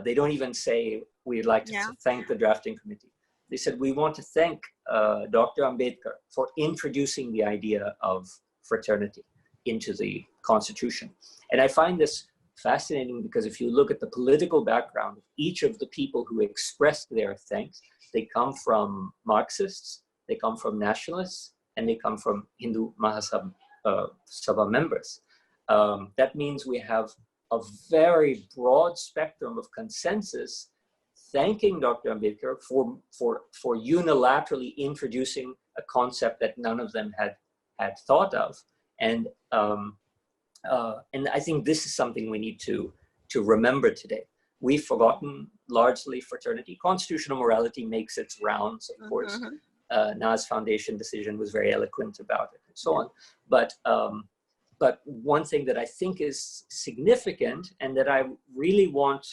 They don't even say, we'd like to thank the drafting committee. They said, we want to thank Dr. Ambedkar for introducing the idea of fraternity into the Constitution. And I find this fascinating because if you look at the political background of each of the people who expressed their thanks, they come from Marxists, they come from nationalists, and they come from Hindu Mahasabha members. That means we have a very broad spectrum of consensus thanking Dr. Ambedkar for unilaterally introducing a concept that none of them had thought of. And And I think this is something we need to remember today. We've forgotten largely fraternity. Constitutional morality makes its rounds, of course. Na's foundation decision was very eloquent about it, and so on. But one thing that I think is significant, and that I really want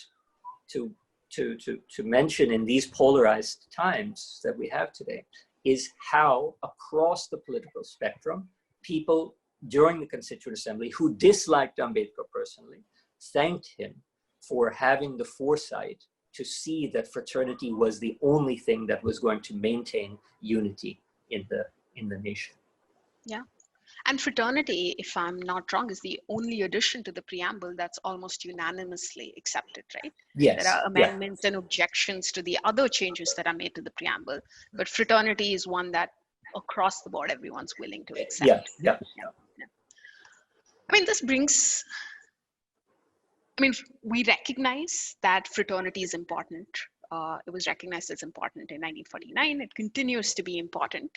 to mention in these polarized times that we have today, is how across the political spectrum, people during the Constituent Assembly who disliked Ambedkar personally thanked him for having the foresight to see that fraternity was the only thing that was going to maintain unity in the nation. Yeah. And fraternity, if I'm not wrong, is the only addition to the preamble that's almost unanimously accepted, right? Yes. There are amendments and objections to the other changes that are made to the preamble, but fraternity is one that across the board everyone's willing to accept. Yeah. I mean, we recognize that fraternity is important. It was recognized as important in 1949. It continues to be important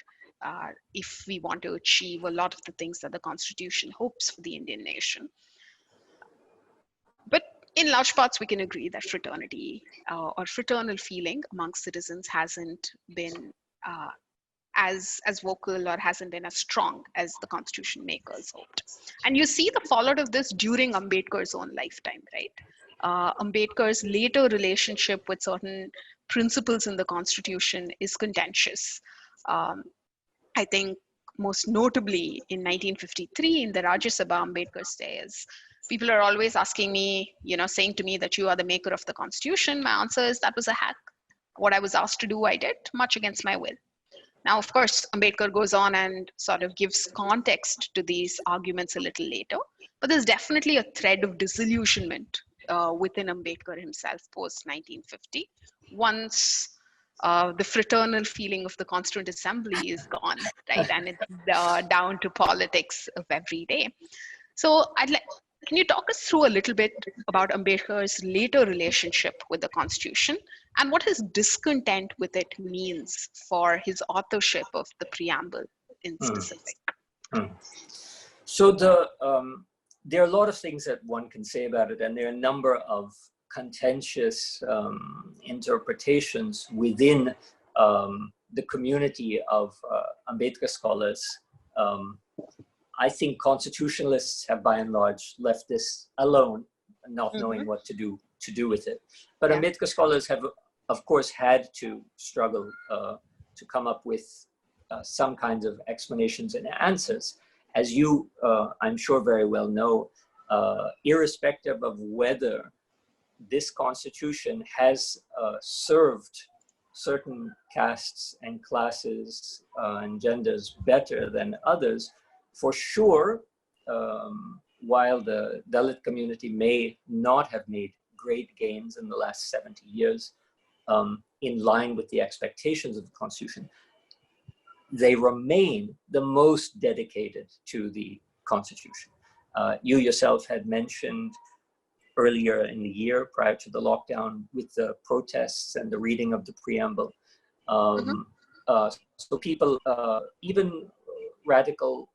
if we want to achieve a lot of the things that the Constitution hopes for the Indian nation. But in large parts, we can agree that fraternity or fraternal feeling amongst citizens hasn't been as vocal or hasn't been as strong as the Constitution makers hoped. And you see the fallout of this during Ambedkar's own lifetime, right? Ambedkar's later relationship with certain principles in the Constitution is contentious. I think most notably in 1953 in the Rajya Sabha, Ambedkar says, people are always asking me, saying to me that you are the maker of the Constitution. My answer is that was a hack. What I was asked to do, I did, much against my will. Now, of course, Ambedkar goes on and sort of gives context to these arguments a little later, but there's definitely a thread of disillusionment within Ambedkar himself post-1950. Once the fraternal feeling of the Constituent Assembly is gone, right? And it's down to politics of every day. So can you talk us through a little bit about Ambedkar's later relationship with the Constitution and what his discontent with it means for his authorship of the preamble in specific? So there are a lot of things that one can say about it, and there are a number of contentious interpretations within the community of Ambedkar scholars. I think constitutionalists have by and large left this alone, not knowing what to do with it. But Ambedkar scholars have, of course, had to struggle to come up with some kinds of explanations and answers. As you, I'm sure, very well know, irrespective of whether this constitution has served certain castes and classes and genders better than others, for sure, while the Dalit community may not have made great gains in the last 70 years in line with the expectations of the Constitution, they remain the most dedicated to the Constitution. You yourself had mentioned earlier in the year, prior to the lockdown, with the protests and the reading of the preamble. So people, even radical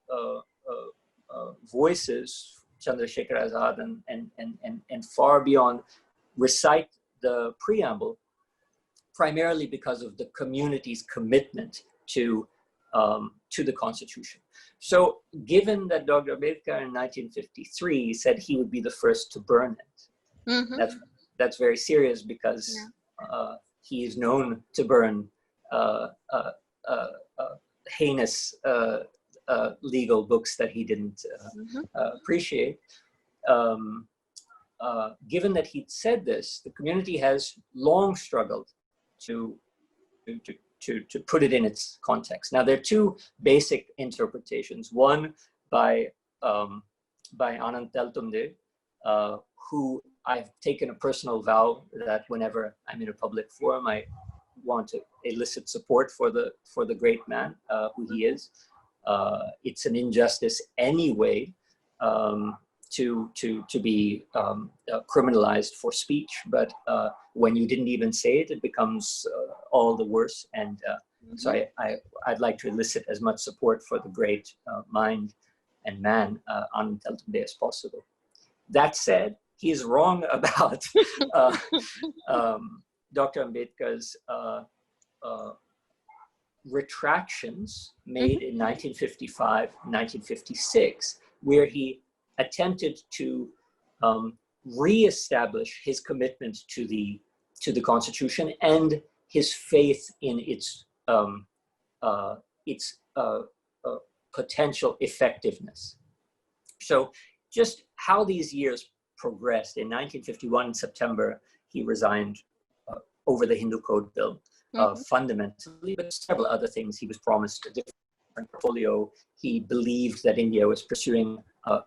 voices, Chandrasekhar Azad and far beyond, recite the preamble primarily because of the community's commitment to the Constitution. So given that Dr. Ambedkar in 1953 said he would be the first to burn it, that's very serious, because he is known to burn heinous legal books that he didn't appreciate. Given that he'd said this, the community has long struggled to put it in its context. Now, there are two basic interpretations. One by Anand Teltumde, who I've taken a personal vow that whenever I'm in a public forum, I want to elicit support for the great man who he is. It's an injustice anyway to be criminalized for speech, but when you didn't even say it, it becomes all the worse. And so I'd like to elicit as much support for the great mind and man unintelligent as possible. That said, he is wrong about Dr. Ambedkar's retractions made in 1955, 1956, where he attempted to reestablish his commitment to the Constitution and his faith in its potential effectiveness. So just how these years progressed. In 1951, in September, he resigned over the Hindu Code Bill, fundamentally, but several other things. He was promised a different portfolio. He believed that India was pursuing a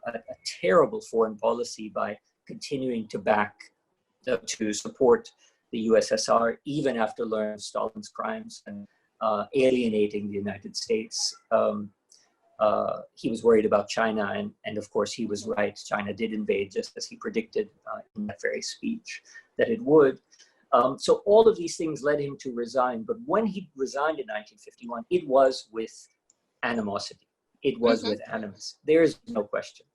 terrible foreign policy by continuing to to support the USSR, even after learning Stalin's crimes and alienating the United States. He was worried about China, and of course he was right. China did invade, just as he predicted in that very speech that it would. So all of these things led him to resign. But when he resigned in 1951, it was with animosity. It was with animus. There is no question.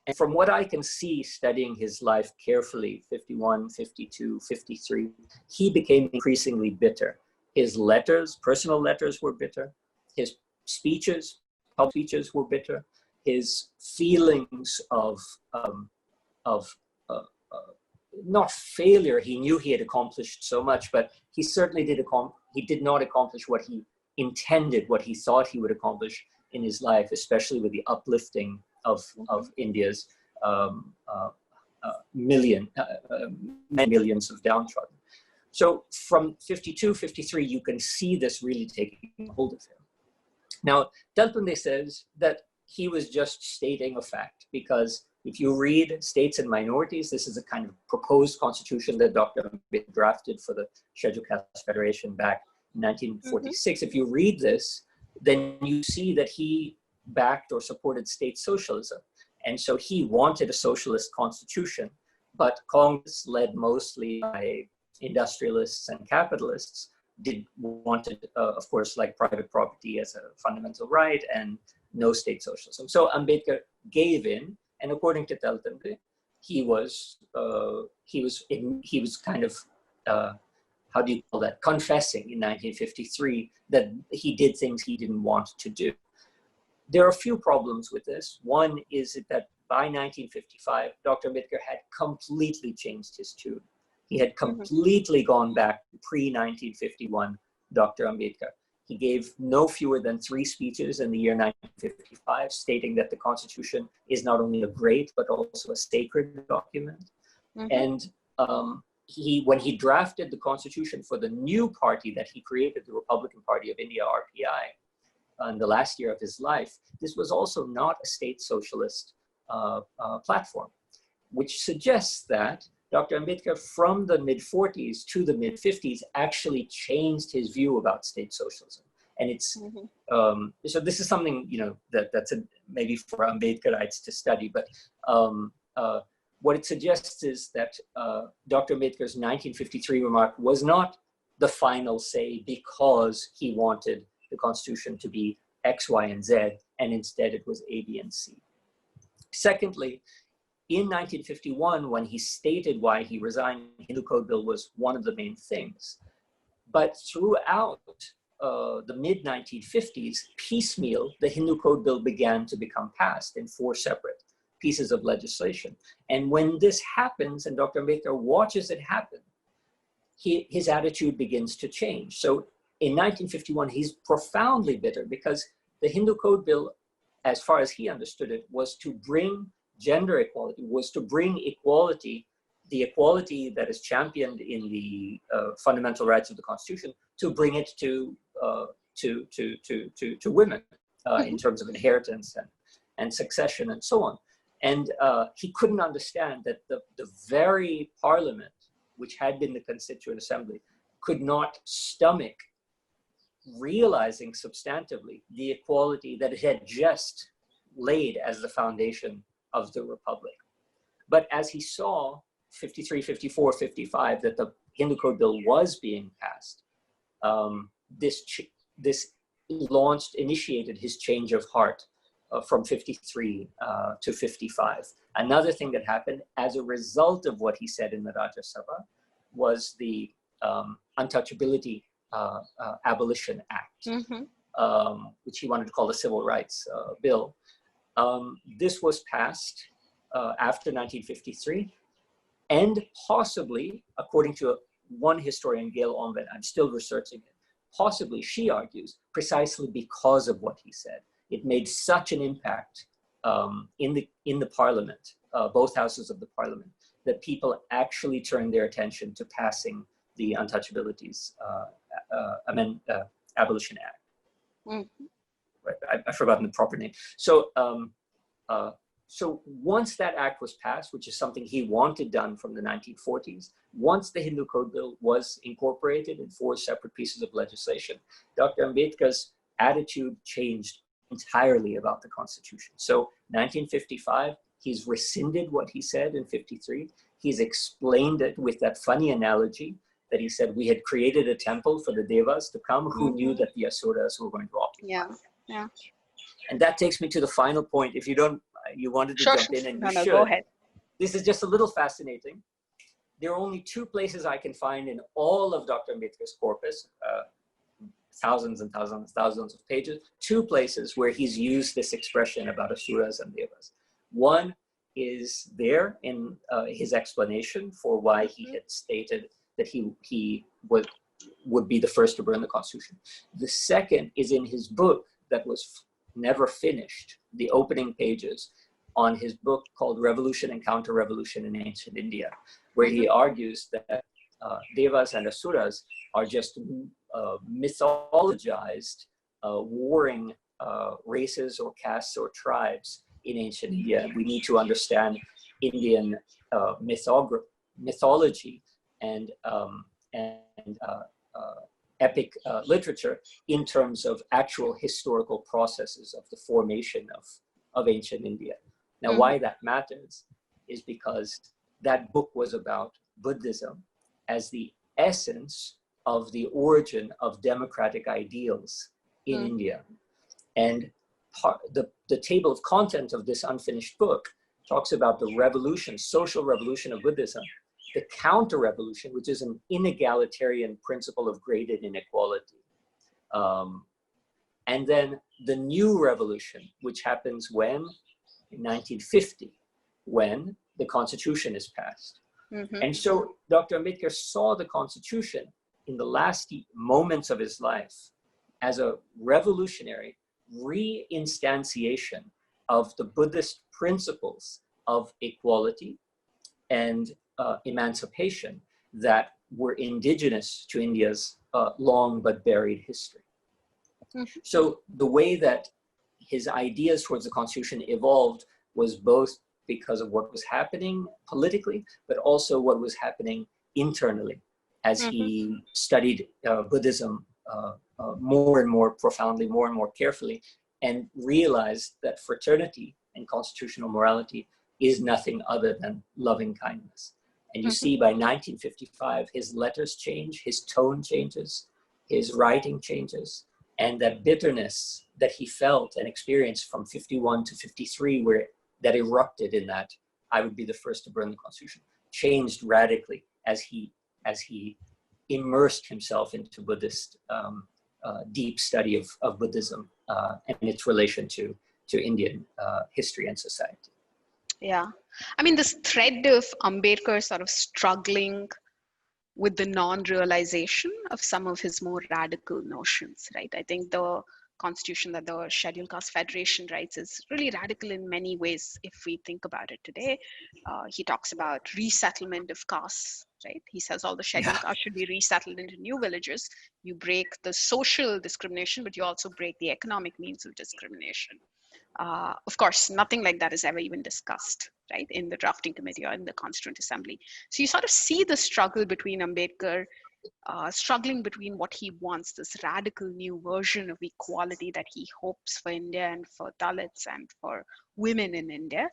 And from what I can see, studying his life carefully, 51, 52, 53, he became increasingly bitter. His letters, personal letters, were bitter. His speeches, public speeches, were bitter. His feelings of not failure. He knew he had accomplished so much, but he certainly did not accomplish what he intended, what he thought he would accomplish in his life, especially with the uplifting of India's many millions of downtrodden. So from 52, 53, you can see this really taking hold of him. Now, Delpende says that he was just stating a fact, because if you read States and Minorities, this is a kind of proposed constitution that Dr. Ambedkar drafted for the Scheduled Caste Federation back in 1946. If you read this, then you see that he backed or supported state socialism. And so he wanted a socialist constitution, but Congress, led mostly by industrialists and capitalists, wanted, of course, like private property as a fundamental right and no state socialism. So Ambedkar gave in, and according to Delpende, he was kind of, how do you call that, confessing in 1953 that he did things he didn't want to do. There are a few problems with this. One is that by 1955, Dr. Ambedkar had completely changed his tune. He had completely gone back to pre-1951 Dr. Ambedkar. He gave no fewer than 3 speeches in the year 1955, stating that the Constitution is not only a great, but also a sacred document. And when he drafted the Constitution for the new party that he created, the Republican Party of India, RPI, in the last year of his life, this was also not a state socialist platform, which suggests that Dr. Ambedkar, from the mid-40s to the mid-50s, actually changed his view about state socialism. And it's, so this is something, that's maybe for Ambedkarites to study, but what it suggests is that Dr. Ambedkar's 1953 remark was not the final say because he wanted the Constitution to be X, Y, and Z, and instead it was A, B, and C. Secondly, in 1951, when he stated why he resigned, the Hindu Code Bill was one of the main things. But throughout the mid-1950s, piecemeal, the Hindu Code Bill began to become passed in 4 separate pieces of legislation. And when this happens, and Dr. Ambedkar watches it happen, his attitude begins to change. So in 1951, he's profoundly bitter because the Hindu Code Bill, as far as he understood it, was to bring gender equality, was to bring equality, the equality that is championed in the fundamental rights of the Constitution, to bring it to women in terms of inheritance and succession and so on. And he couldn't understand that the very parliament, which had been the Constituent Assembly, could not stomach realizing substantively the equality that it had just laid as the foundation of the Republic. But as he saw 53, 54, 55, that the Hindu Code Bill was being passed, this initiated his change of heart. from 53 to 55. Another thing that happened as a result of what he said in the Rajya Sabha was the Untouchability Abolition Act, which he wanted to call the Civil Rights Bill. This was passed after 1953, and possibly, according to one historian, Gail Onven, I'm still researching it, possibly, she argues, precisely because of what he said. It made such an impact in the parliament, both houses of the parliament, that people actually turned their attention to passing the Untouchabilities Abolition Act. Right, I've forgotten the proper name. So, so once that act was passed, which is something he wanted done from the 1940s, once the Hindu Code Bill was incorporated in 4 separate pieces of legislation, Dr. Ambedkar's attitude changed entirely about the Constitution. So 1955, he's rescinded what he said in 53. He's explained it with that funny analogy that he said we had created a temple for the devas to come. Who knew that the asuras were going to occupy? Yeah. And that takes me to the final point. If you don't, you wanted to jump in, and you should. Go ahead. This is just a little fascinating. There are only 2 places I can find in all of Dr. Ambedkar's corpus, thousands and thousands of pages, 2 places where he's used this expression about asuras and devas. One is there in his explanation for why he had stated that he would be the first to burn the Constitution. The second is in his book that was never finished, the opening pages on his book called Revolution and Counter-Revolution in Ancient India, where he argues that devas and asuras are just mythologized warring races or castes or tribes in ancient India. We need to understand Indian mythology and epic literature in terms of actual historical processes of the formation of ancient India. Now, why that matters is because that book was about Buddhism as the essence of the origin of democratic ideals in India. And the table of content of this unfinished book talks about the revolution, social revolution of Buddhism, the counter-revolution, which is an inegalitarian principle of graded inequality. And then the new revolution, which happens when? In 1950, when the Constitution is passed. And so Dr. Ambedkar saw the Constitution in the last moments of his life as a revolutionary reinstantiation of the Buddhist principles of equality and emancipation that were indigenous to India's long but buried history. So the way that his ideas towards the Constitution evolved was both because of what was happening politically, but also what was happening internally as he studied Buddhism more and more profoundly, more and more carefully, and realized that fraternity and constitutional morality is nothing other than loving kindness. And you see by 1955, his letters change, his tone changes, his writing changes, and that bitterness that he felt and experienced from 51 to 53, that erupted in that I would be the first to burn the Constitution, changed radically as he immersed himself into Buddhist deep study of Buddhism and its relation to Indian history and society. Yeah. I mean, this thread of Ambedkar sort of struggling with the non-realization of some of his more radical notions, right? I think the constitution that the Scheduled Caste Federation writes is really radical in many ways if we think about it today. He talks about resettlement of castes, right? He says all the scheduled castes should be resettled into new villages. You break the social discrimination, but you also break the economic means of discrimination. Of course, nothing like that is ever even discussed, right, in the drafting committee or in the Constituent Assembly. So you sort of see the struggle between Ambedkar, struggling between what he wants, this radical new version of equality that he hopes for India and for Dalits and for women in India,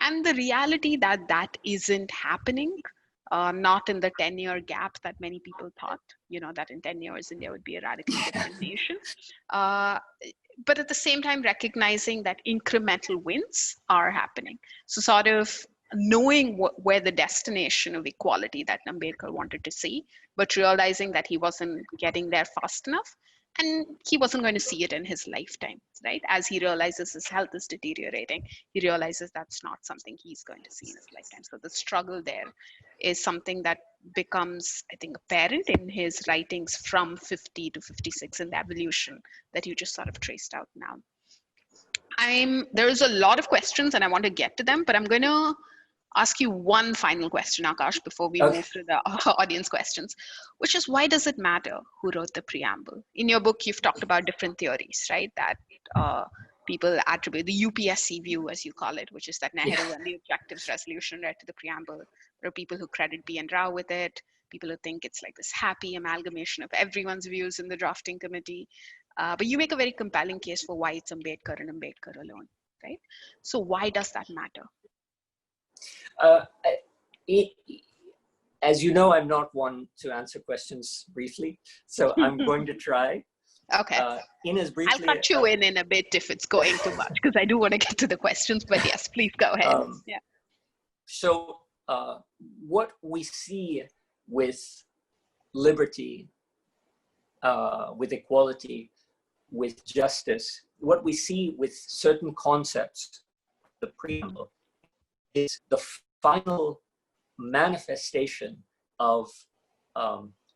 and the reality that that isn't happening, not in the 10-year gap that many people thought, that in 10 years India would be a radically different nation. but at the same time recognizing that incremental wins are happening. So sort of knowing where the destination of equality that Ambedkar wanted to see, but realizing that he wasn't getting there fast enough, and he wasn't going to see it in his lifetime, right? As he realizes his health is deteriorating, he realizes that's not something he's going to see in his lifetime. So the struggle there is something that becomes, I think, apparent in his writings from 50 to 56 in the evolution that you just sort of traced out now. There's a lot of questions and I want to get to them, but I'm going to ask you one final question, Aakash, before we move to the audience questions, which is, why does it matter who wrote the preamble? In your book, you've talked about different theories, right? That people attribute the UPSC view, as you call it, which is that Nehru and the Objectives Resolution led to the preamble. There are people who credit B. N. Rao with it, people who think it's like this happy amalgamation of everyone's views in the drafting committee. But you make a very compelling case for why it's Ambedkar and Ambedkar alone, right? So why does that matter? As you know, I'm not one to answer questions briefly, so I'm going to try. Okay. In as briefly, I'll cut you in a bit if it's going too much, because I do want to get to the questions, but yes, please go ahead. Yeah. So what we see with liberty, with equality, with justice, what we see with certain concepts, the preamble, is the final manifestation of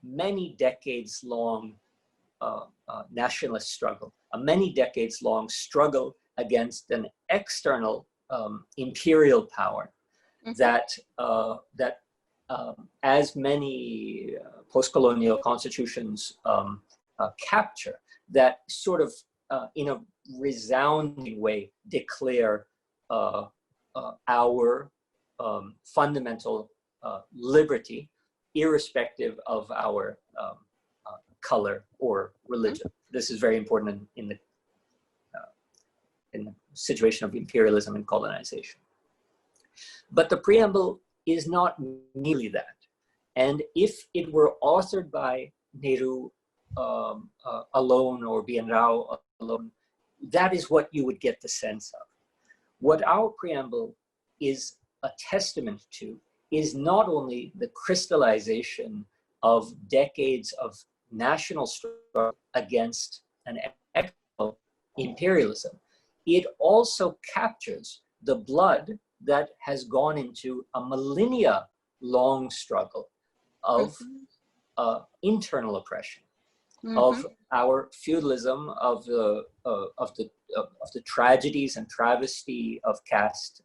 many decades-long nationalist struggle, a many decades-long struggle against an external imperial power that as many post-colonial constitutions capture, that sort of in a resounding way declare our fundamental liberty, irrespective of our color or religion. This is very important in the situation of imperialism and colonization. But the preamble is not merely that. And if it were authored by Nehru alone or B. N. Rao alone, that is what you would get the sense of. What our preamble is a testament to is not only the crystallization of decades of national struggle against an external imperialism, it also captures the blood that has gone into a millennia-long struggle of internal oppression, of our feudalism, of the tragedies and travesty of caste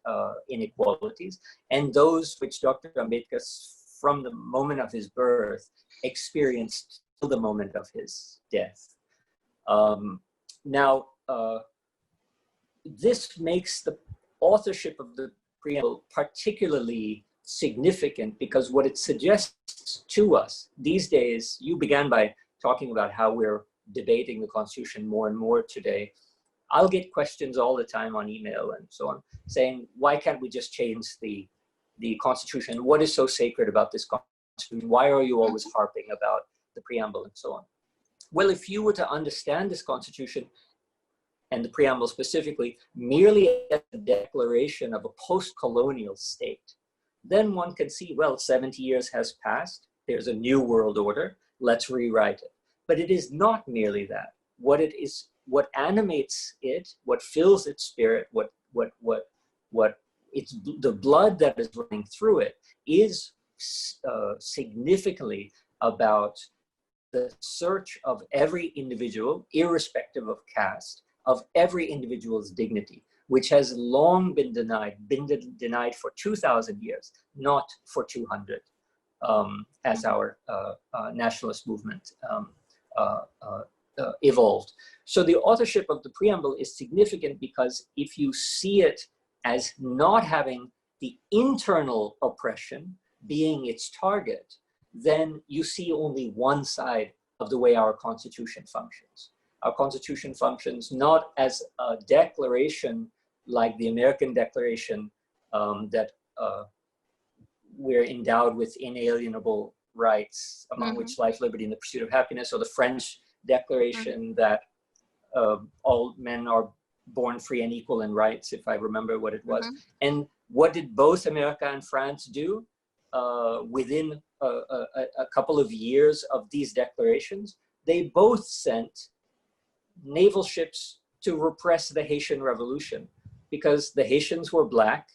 inequalities, and those which Dr. Ambedkar, from the moment of his birth, experienced till the moment of his death. This makes the authorship of the preamble particularly significant, because what it suggests to us these days, you began by talking about how we're debating the Constitution more and more today. I'll get questions all the time on email and so on, saying, why can't we just change the Constitution? What is so sacred about this Constitution? Why are you always harping about the preamble and so on? Well, if you were to understand this Constitution, and the preamble specifically, merely as a declaration of a post-colonial state, then one can see, well, 70 years has passed, there's a new world order, let's rewrite it. But it is not merely that. What it is, what animates it, what fills its spirit, it's the blood that is running through it is significantly about the search of every individual, irrespective of caste, of every individual's dignity, which has long been denied for 2,000 years, not for 200, as our nationalist movement evolved. So the authorship of the preamble is significant because if you see it as not having the internal oppression being its target, then you see only one side of the way our Constitution functions. Our Constitution functions not as a declaration like the American Declaration that we're endowed with inalienable rights, among which life, liberty, and the pursuit of happiness, or the French Declaration that all men are born free and equal in rights, if I remember what it was. Mm-hmm. And what did both America and France do within a couple of years of these declarations? They both sent naval ships to repress the Haitian Revolution, because the Haitians were Black,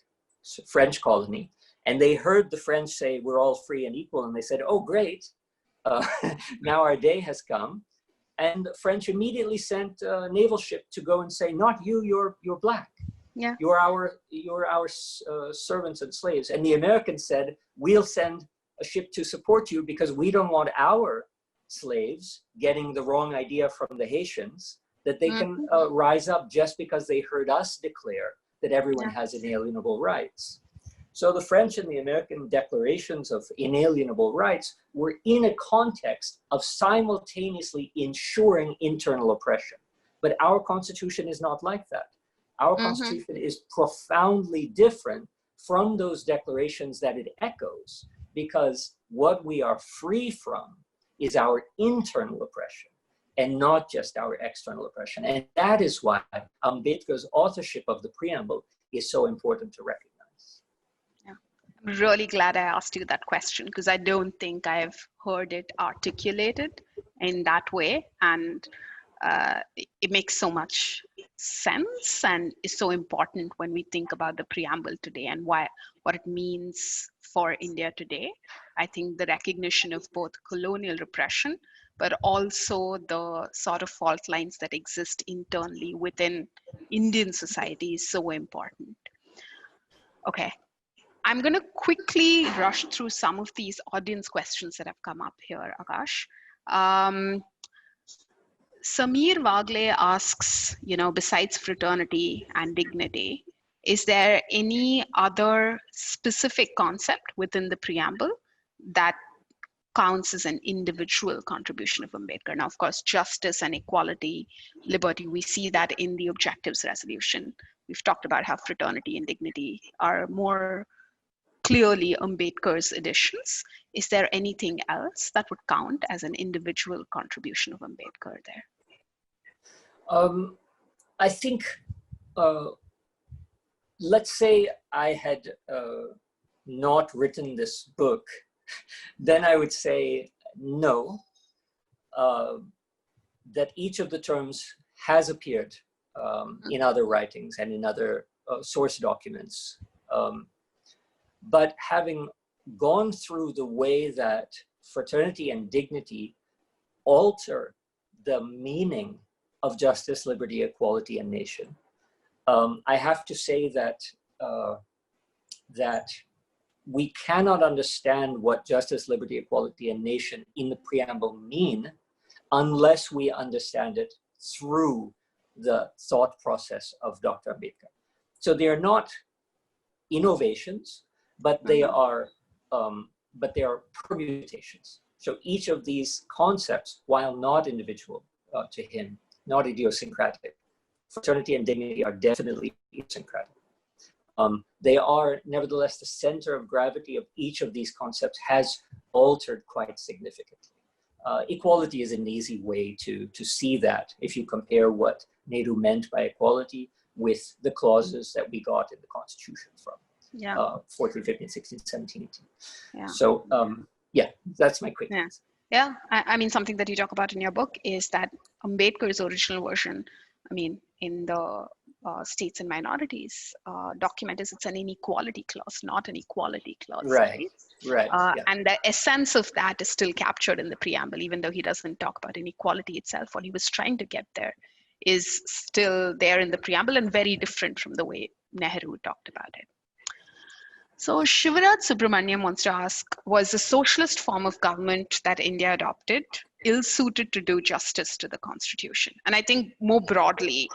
French colony, and they heard the French say, we're all free and equal, and they said, oh, great, now our day has come. And the French immediately sent a naval ship to go and say, not you, you're Black. Yeah. You're our servants and slaves. And the Americans said, we'll send a ship to support you because we don't want our slaves getting the wrong idea from the Haitians that they can rise up just because they heard us declare that everyone has inalienable rights. So the French and the American declarations of inalienable rights were in a context of simultaneously ensuring internal oppression. But our Constitution is not like that. Our Constitution is profoundly different from those declarations that it echoes, because what we are free from is our internal oppression and not just our external oppression. And that is why Ambedkar's authorship of the preamble is so important to recognize. I'm really glad I asked you that question, because I don't think I've heard it articulated in that way. And it makes so much sense and is so important when we think about the preamble today and what it means for India today. I think the recognition of both colonial repression, but also the sort of fault lines that exist internally within Indian society is so important. Okay. I'm going to quickly rush through some of these audience questions that have come up here, Aakash. Samir Wagle asks, besides fraternity and dignity, is there any other specific concept within the preamble that counts as an individual contribution of Ambedkar? Now, of course, justice and equality, liberty, we see that in the objectives resolution. We've talked about how fraternity and dignity are more clearly Ambedkar's additions. Is there anything else that would count as an individual contribution of Ambedkar there? I think, let's say I had not written this book, then I would say no, that each of the terms has appeared in other writings and in other source documents. But having gone through the way that fraternity and dignity alter the meaning of justice, liberty, equality, and nation, I have to say that that we cannot understand what justice, liberty, equality, and nation in the preamble mean unless we understand it through the thought process of Dr. Ambedkar. So they are not innovations, but they are permutations. So each of these concepts, while not individual to him, not idiosyncratic, fraternity and dignity are definitely idiosyncratic. They are nevertheless the center of gravity of each of these concepts has altered quite significantly. Equality is an easy way to see that if you compare what Nehru meant by equality with the clauses that we got in the Constitution from 14, 15, 16, 17, 18. Yeah. So yeah, that's my quick answer. Yeah, I mean, something that you talk about in your book is that Ambedkar's original version, I mean, in the states and minorities document is it's an inequality clause, not an equality clause. Right. Yeah. And the essence of that is still captured in the preamble, even though he doesn't talk about inequality itself. What he was trying to get there is still there in the preamble and very different from the way Nehru talked about it. So Shivaraj Subramaniam wants to ask, was the socialist form of government that India adopted ill-suited to do justice to the Constitution? And I think more broadly,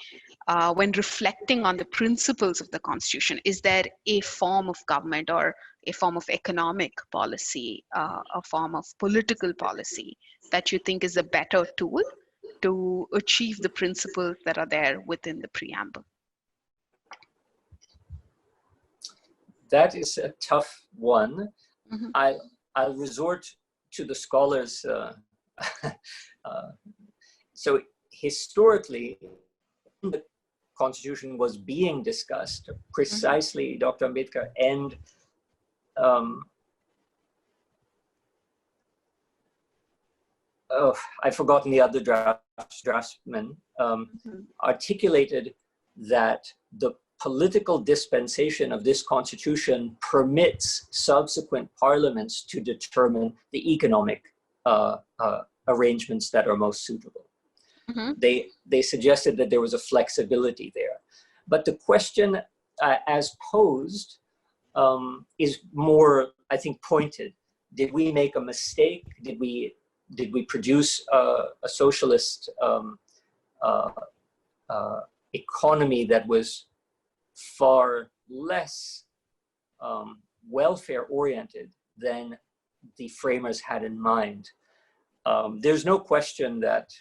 when reflecting on the principles of the Constitution, is there a form of government or a form of economic policy, a form of political policy that you think is a better tool to achieve the principles that are there within the preamble? That is a tough one. Mm-hmm. I'll resort to the scholars. So historically, the Constitution was being discussed, precisely Dr. Ambedkar and I've forgotten the other draftsman, articulated that the political dispensation of this constitution permits subsequent parliaments to determine the economic arrangements that are most suitable. They suggested that there was a flexibility there. But the question as posed is more, I think, pointed. Did we make a mistake? Did we produce a socialist economy that was far less welfare-oriented than the framers had in mind? There's no question that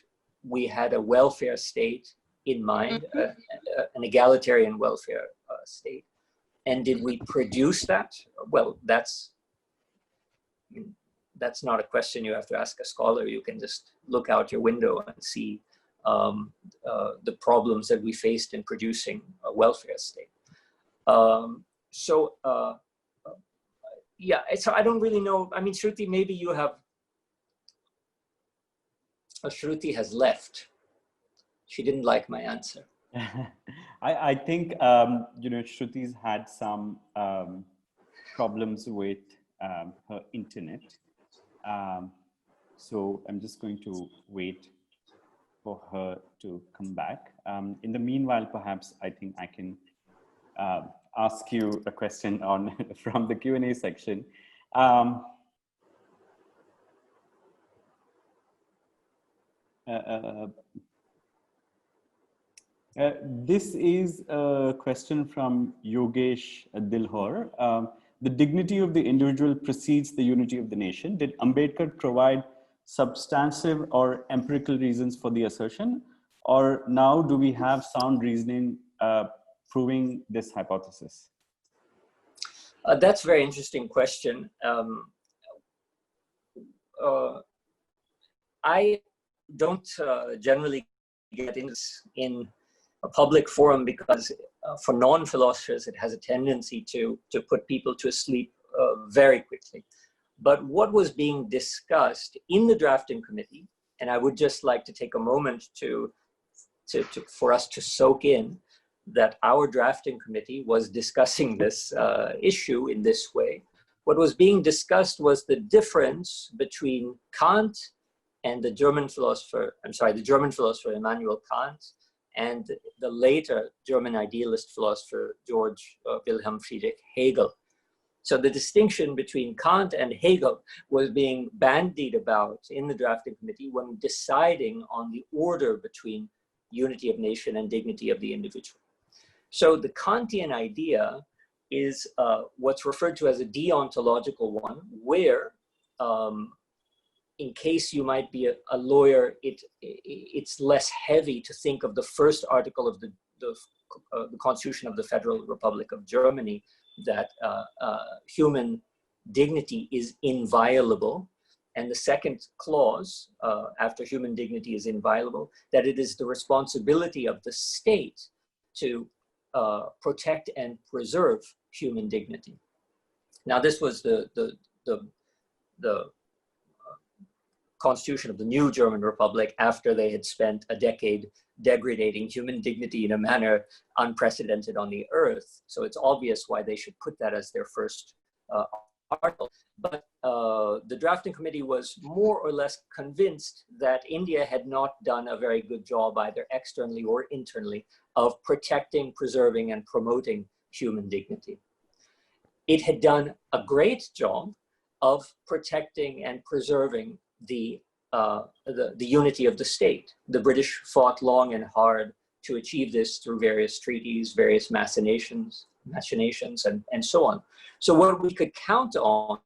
we had a welfare state in mind, an egalitarian welfare state. And did we produce that? Well, that's not a question you have to ask a scholar. You can just look out your window and see the problems that we faced in producing a welfare state. Yeah, so I don't really know. I mean, Shruti, maybe you have, Shruti has left. She didn't like my answer. I think, Shruti's had some problems with her internet. So I'm just going to wait for her to come back. In the meanwhile, perhaps I think I can ask you a question from the Q&A section. This is a question from Yogesh Dilhor. The dignity of the individual precedes the unity of the nation. Did Ambedkar provide substantive or empirical reasons for the assertion? Or now do we have sound reasoning proving this hypothesis? That's a very interesting question. I don't generally get in a public forum because for non-philosophers, it has a tendency to put people to sleep very quickly. But what was being discussed in the drafting committee, and I would just like to take a moment for us to soak in that our drafting committee was discussing this issue in this way. What was being discussed was the difference between Kant and the German philosopher Immanuel Kant, and the later German idealist philosopher, George Wilhelm Friedrich Hegel. So the distinction between Kant and Hegel was being bandied about in the drafting committee when deciding on the order between unity of nation and dignity of the individual. So the Kantian idea is what's referred to as a deontological one, where in case you might be a lawyer, it's less heavy to think of the first article of the Constitution of the Federal Republic of Germany, that human dignity is inviolable. And the second clause, after human dignity is inviolable, that it is the responsibility of the state to protect and preserve human dignity. Now, this was the Constitution of the new German Republic after they had spent a decade degrading human dignity in a manner unprecedented on the earth. So it's obvious why they should put that as their first article. But the drafting committee was more or less convinced that India had not done a very good job either externally or internally of protecting, preserving, and promoting human dignity. It had done a great job of protecting and preserving the unity of the state. The British fought long and hard to achieve this through various treaties, various machinations, and so on. So what we could count on,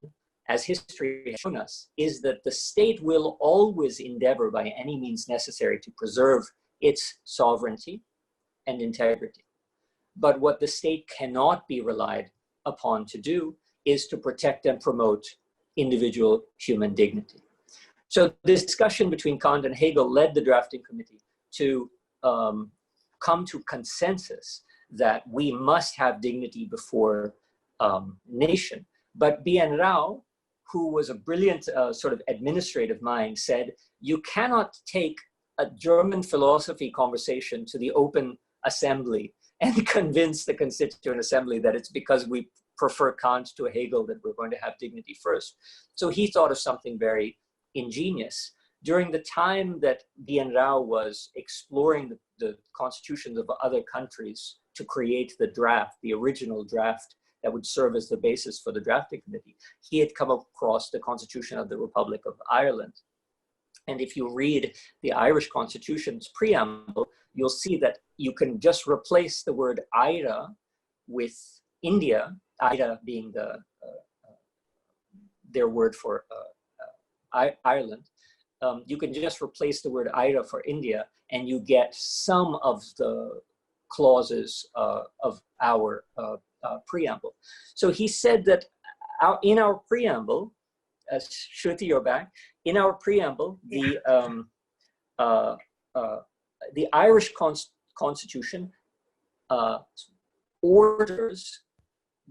as history has shown us, is that the state will always endeavor by any means necessary to preserve its sovereignty and integrity. But what the state cannot be relied upon to do is to protect and promote individual human dignity. So this discussion between Kant and Hegel led the drafting committee to come to consensus that we must have dignity before nation. But B.N. Rao, who was a brilliant sort of administrative mind, said, you cannot take a German philosophy conversation to the open assembly and convince the Constituent Assembly that it's because we prefer Kant to Hegel that we're going to have dignity first. So he thought of something very ingenious. During the time that B.N. Rao was exploring the constitutions of other countries to create the draft, the original draft that would serve as the basis for the drafting committee, he had come across the Constitution of the Republic of Ireland. And if you read the Irish Constitution's preamble, you'll see that you can just replace the word Ira with India, Ira being their word for Ireland. You can just replace the word Ira for India, and you get some of the clauses of our preamble. So he said that in our preamble, Shruti, you're back. In our preamble, the Irish Constitution orders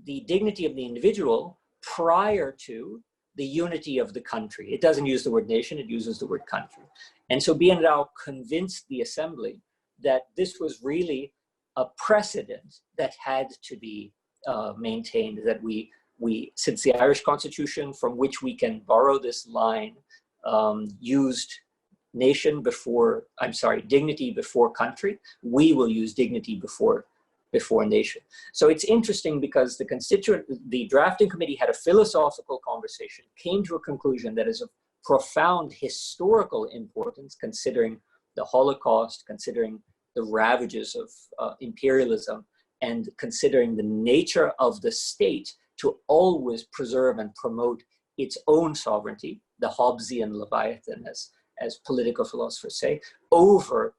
the dignity of the individual prior to the unity of the country. It doesn't use the word nation, it uses the word country. And so B.N. Rao convinced the assembly that this was really a precedent that had to be maintained, that we, since the Irish Constitution, from which we can borrow this line, used dignity before country, we will use dignity before nation. So it's interesting because the drafting committee had a philosophical conversation, came to a conclusion that is of profound historical importance, considering the Holocaust, considering the ravages of imperialism, and considering the nature of the state to always preserve and promote its own sovereignty, the Hobbesian Leviathan, as political philosophers say, over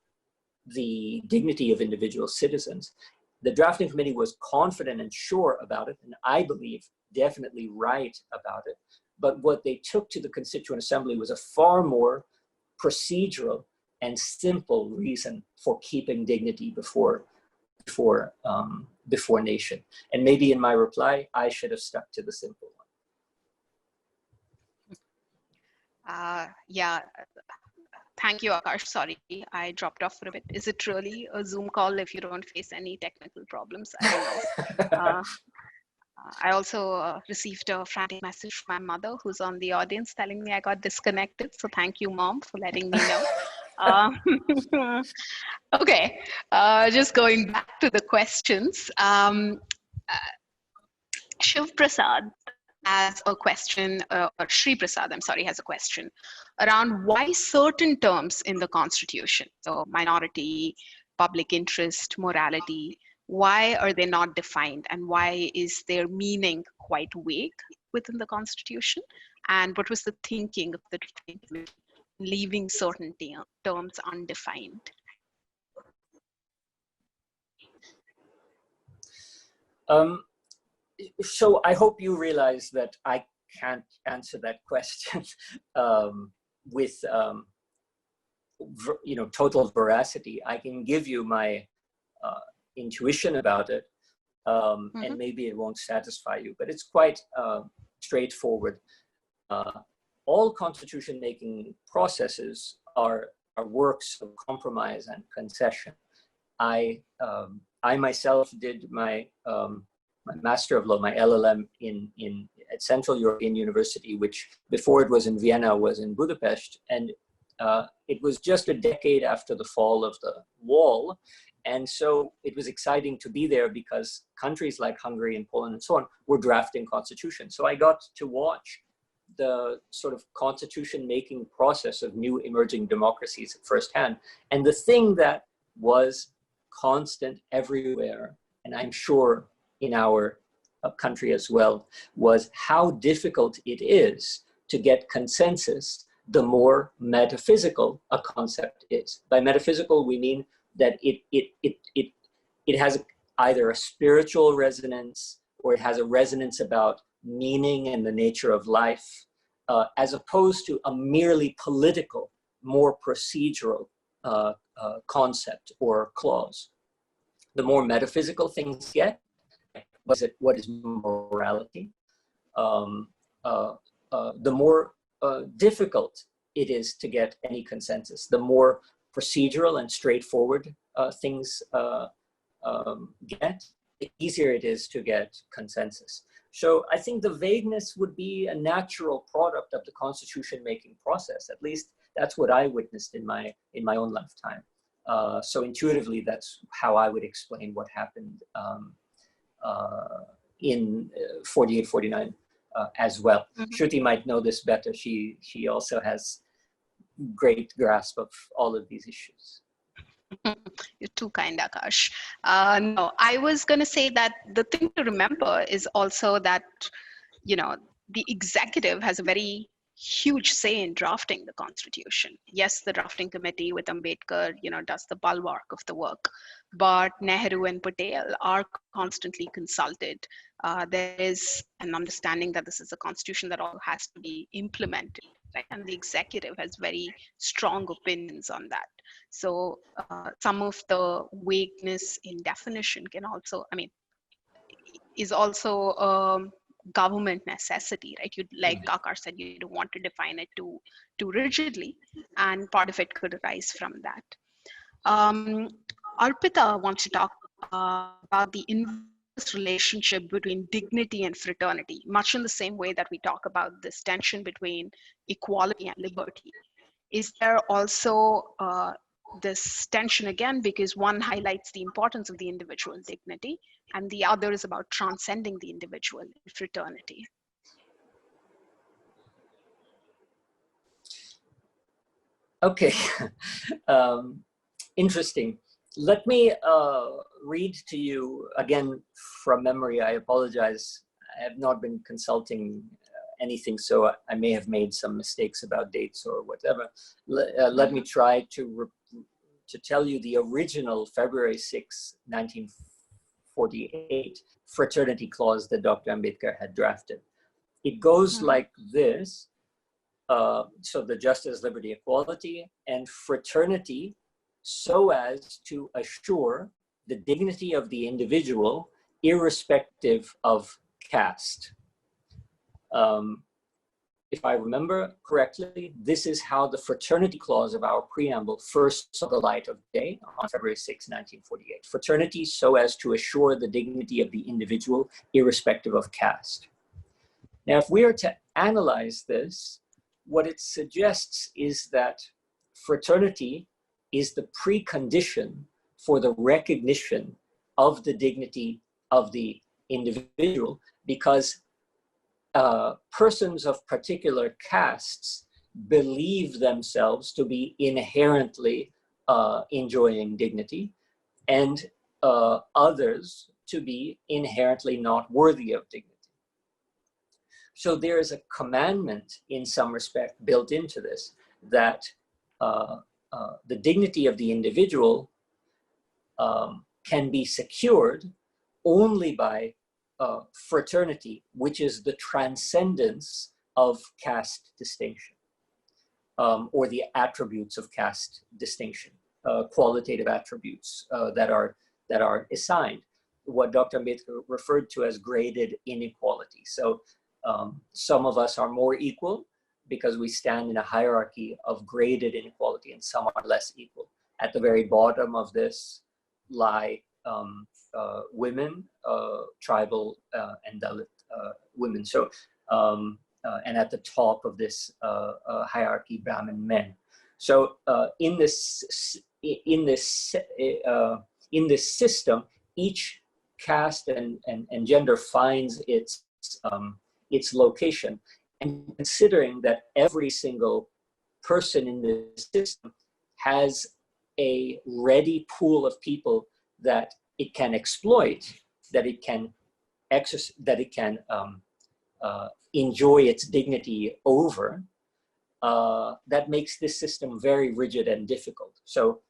the dignity of individual citizens. The drafting committee was confident and sure about it, and I believe definitely right about it. But what they took to the Constituent Assembly was a far more procedural and simple reason for keeping dignity before nation. And maybe in my reply, I should have stuck to the simple one. Yeah. Thank you, Aakash. Sorry, I dropped off for a bit. Is it really a Zoom call if you don't face any technical problems? I don't know. I also received a frantic message from my mother, who's on the audience, telling me I got disconnected. So thank you, Mom, for letting me know. Okay, just going back to the questions. Shiv Prasad has a question, or Shri Prasad, I'm sorry, has a question around why certain terms in the Constitution, so minority, public interest, morality, why are they not defined, and why is their meaning quite vague within the Constitution? And what was the thinking of the leaving certain terms undefined? So I hope you realize that I can't answer that question with total veracity. I can give you my intuition about it, and maybe it won't satisfy you, but it's quite straightforward. All constitution-making processes are works of compromise and concession. I myself did my Master of Law, my LLM at Central European University, which before it was in Vienna was in Budapest, and it was just a decade after the fall of the wall. And so it was exciting to be there because countries like Hungary and Poland and so on were drafting constitutions. So I got to watch the sort of constitution-making process of new emerging democracies firsthand. And the thing that was constant everywhere, and I'm sure in our country as well, was how difficult it is to get consensus the more metaphysical a concept is. By metaphysical, we mean that it has either a spiritual resonance or it has a resonance about meaning and the nature of life, as opposed to a merely political, more procedural concept or clause. The more metaphysical things get, what is morality, the more difficult it is to get any consensus. The more procedural and straightforward things get, the easier it is to get consensus. So I think the vagueness would be a natural product of the constitution-making process. At least that's what I witnessed in my own lifetime. So intuitively, that's how I would explain what happened in 48, 49 as well. Mm-hmm. Shruti might know this better. She also has great grasp of all of these issues. You're too kind, Aakash. No, I was going to say that the thing to remember is also that, you know, the executive has a very huge say in drafting the constitution. Yes, the drafting committee with Ambedkar, you know, does the bulwark of the work, but Nehru and Patel are constantly consulted. There is an understanding that this is a constitution that all has to be implemented, right? And the executive has very strong opinions on that. So some of the vagueness in definition can also, I mean, is also government necessity, right? You, like Aakash said, you don't want to define it too rigidly, and part of it could arise from that. Arpita wants to talk about the inverse relationship between dignity and fraternity, much in the same way that we talk about this tension between equality and liberty. Is there also this tension again, because one highlights the importance of the individual dignity, and the other is about transcending the individual in fraternity? Okay, interesting. Let me read to you again from memory. I apologize. I have not been consulting anything, so I may have made some mistakes about dates or whatever. Let me try to tell you the original February 6, 1948 fraternity clause that Dr. Ambedkar had drafted. It goes like this. So the justice, liberty, equality, and fraternity, so as to assure the dignity of the individual, irrespective of caste. If I remember correctly, this is how the fraternity clause of our preamble first saw the light of day on February 6, 1948. Fraternity, so as to assure the dignity of the individual, irrespective of caste. Now, if we are to analyze this, what it suggests is that fraternity is the precondition for the recognition of the dignity of the individual, because persons of particular castes believe themselves to be inherently enjoying dignity, and others to be inherently not worthy of dignity. So there is a commandment in some respect built into this, that the dignity of the individual can be secured only by fraternity, which is the transcendence of caste distinction, or the attributes of caste distinction, qualitative attributes that are assigned, what Dr. Ambedkar referred to as graded inequality. So some of us are more equal because we stand in a hierarchy of graded inequality, and some are less equal. At the very bottom of this lie women, tribal and Dalit women. So, and at the top of this hierarchy, Brahmin men. So in this system, each caste and gender finds its location. And considering that every single person in this system has a ready pool of people that it can exploit, that it can exercise, that it can enjoy its dignity over, that makes this system very rigid and difficult. So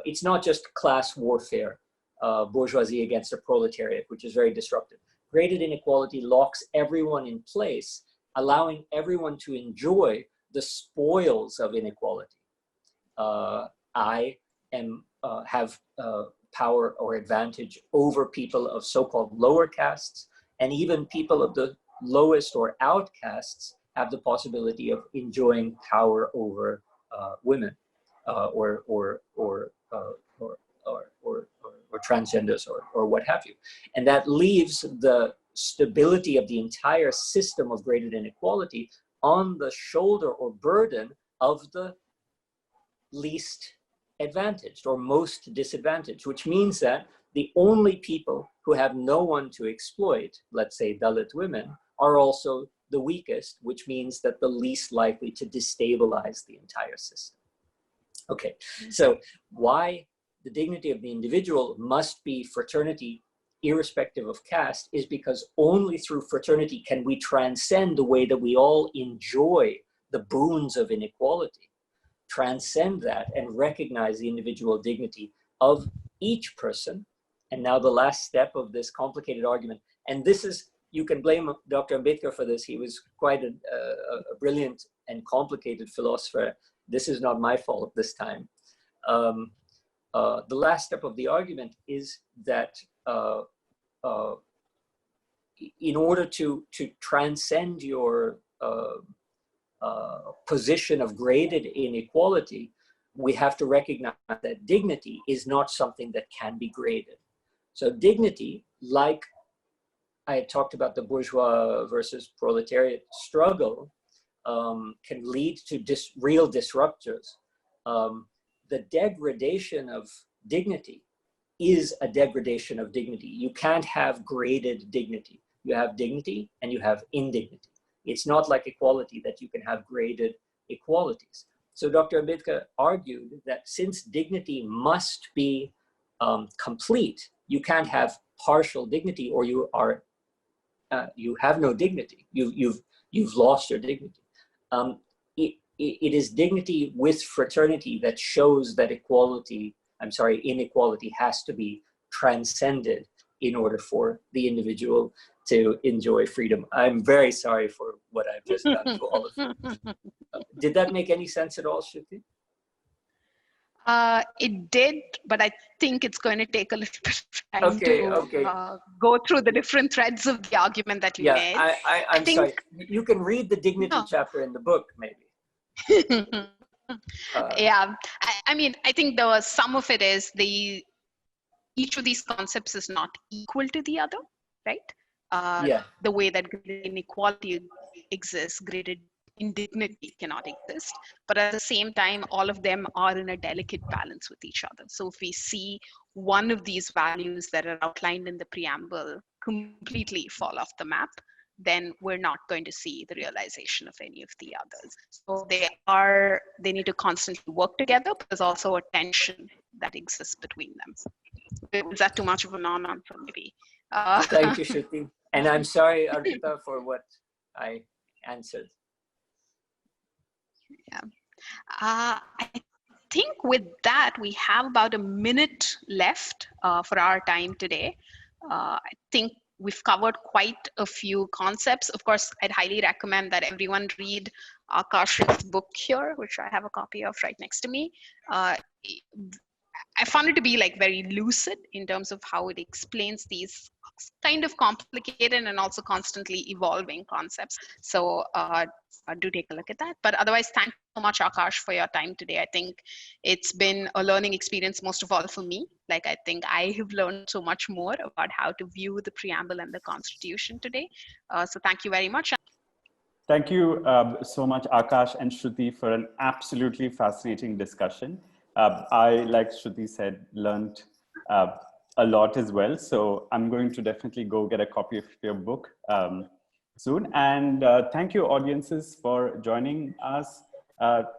it's not just class warfare, bourgeoisie against the proletariat, which is very disruptive. Graded inequality locks everyone in place, allowing everyone to enjoy the spoils of inequality. I have power or advantage over people of so-called lower castes, and even people of the lowest or outcasts have the possibility of enjoying power over women or transgenders or what have you. And that leaves the stability of the entire system of graded inequality on the shoulder or burden of the least advantaged or most disadvantaged, which means that the only people who have no one to exploit, let's say Dalit women, are also the weakest, which means that the least likely to destabilize the entire system. Okay, so why the dignity of the individual must be fraternity irrespective of caste is because only through fraternity can we transcend the way that we all enjoy the boons of inequality, transcend that and recognize the individual dignity of each person. And now the last step of this complicated argument, and this is, you can blame Dr. Ambedkar for this. He was quite a brilliant and complicated philosopher. This is not my fault this time. The last step of the argument is that in order to transcend your position of graded inequality, we have to recognize that dignity is not something that can be graded. So dignity, like I had talked about the bourgeois versus proletariat struggle, can lead to real disruptors. The degradation of dignity is a degradation of dignity. You can't have graded dignity. You have dignity and you have indignity. It's not like equality that you can have graded equalities. So Dr. Ambedkar argued that since dignity must be complete, you can't have partial dignity, or you have no dignity. You've lost your dignity. It is dignity with fraternity that shows that inequality has to be transcended in order for the individual to enjoy freedom. I'm very sorry for what I've just done to all of you. Did that make any sense at all, Shruti? It did, but I think it's going to take a little bit of time to go through the different threads of the argument that you made. I'm sorry. You can read the dignity chapter in the book, maybe. Yeah, I mean, I think some of it is each of these concepts is not equal to the other, right? The way that graded inequality exists, graded indignity cannot exist, but at the same time, all of them are in a delicate balance with each other. So if we see one of these values that are outlined in the preamble completely fall off the map, then we're not going to see the realization of any of the others. So they need to constantly work together, but there's also a tension that exists between them. Was that too much of a non-answer, maybe? Thank you, Shruti. And I'm sorry, Arpita, for what I answered. Yeah. I think with that, we have about a minute left for our time today. I think we've covered quite a few concepts. Of course, I'd highly recommend that everyone read Aakash's book here, which I have a copy of right next to me. I found it to be very lucid in terms of how it explains these kind of complicated and also constantly evolving concepts. So do take a look at that. But otherwise, thank you so much, Aakash, for your time today. I think it's been a learning experience, most of all for me. I think I have learned so much more about how to view the preamble and the Constitution today. So thank you very much. Thank you so much, Aakash and Shruti, for an absolutely fascinating discussion. I, like Shruti said, learned a lot as well. So I'm going to definitely go get a copy of your book soon. And thank you, audiences, for joining us.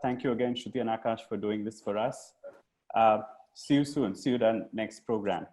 Thank you again, Shruti and Aakash, for doing this for us. See you soon. See you in the next program.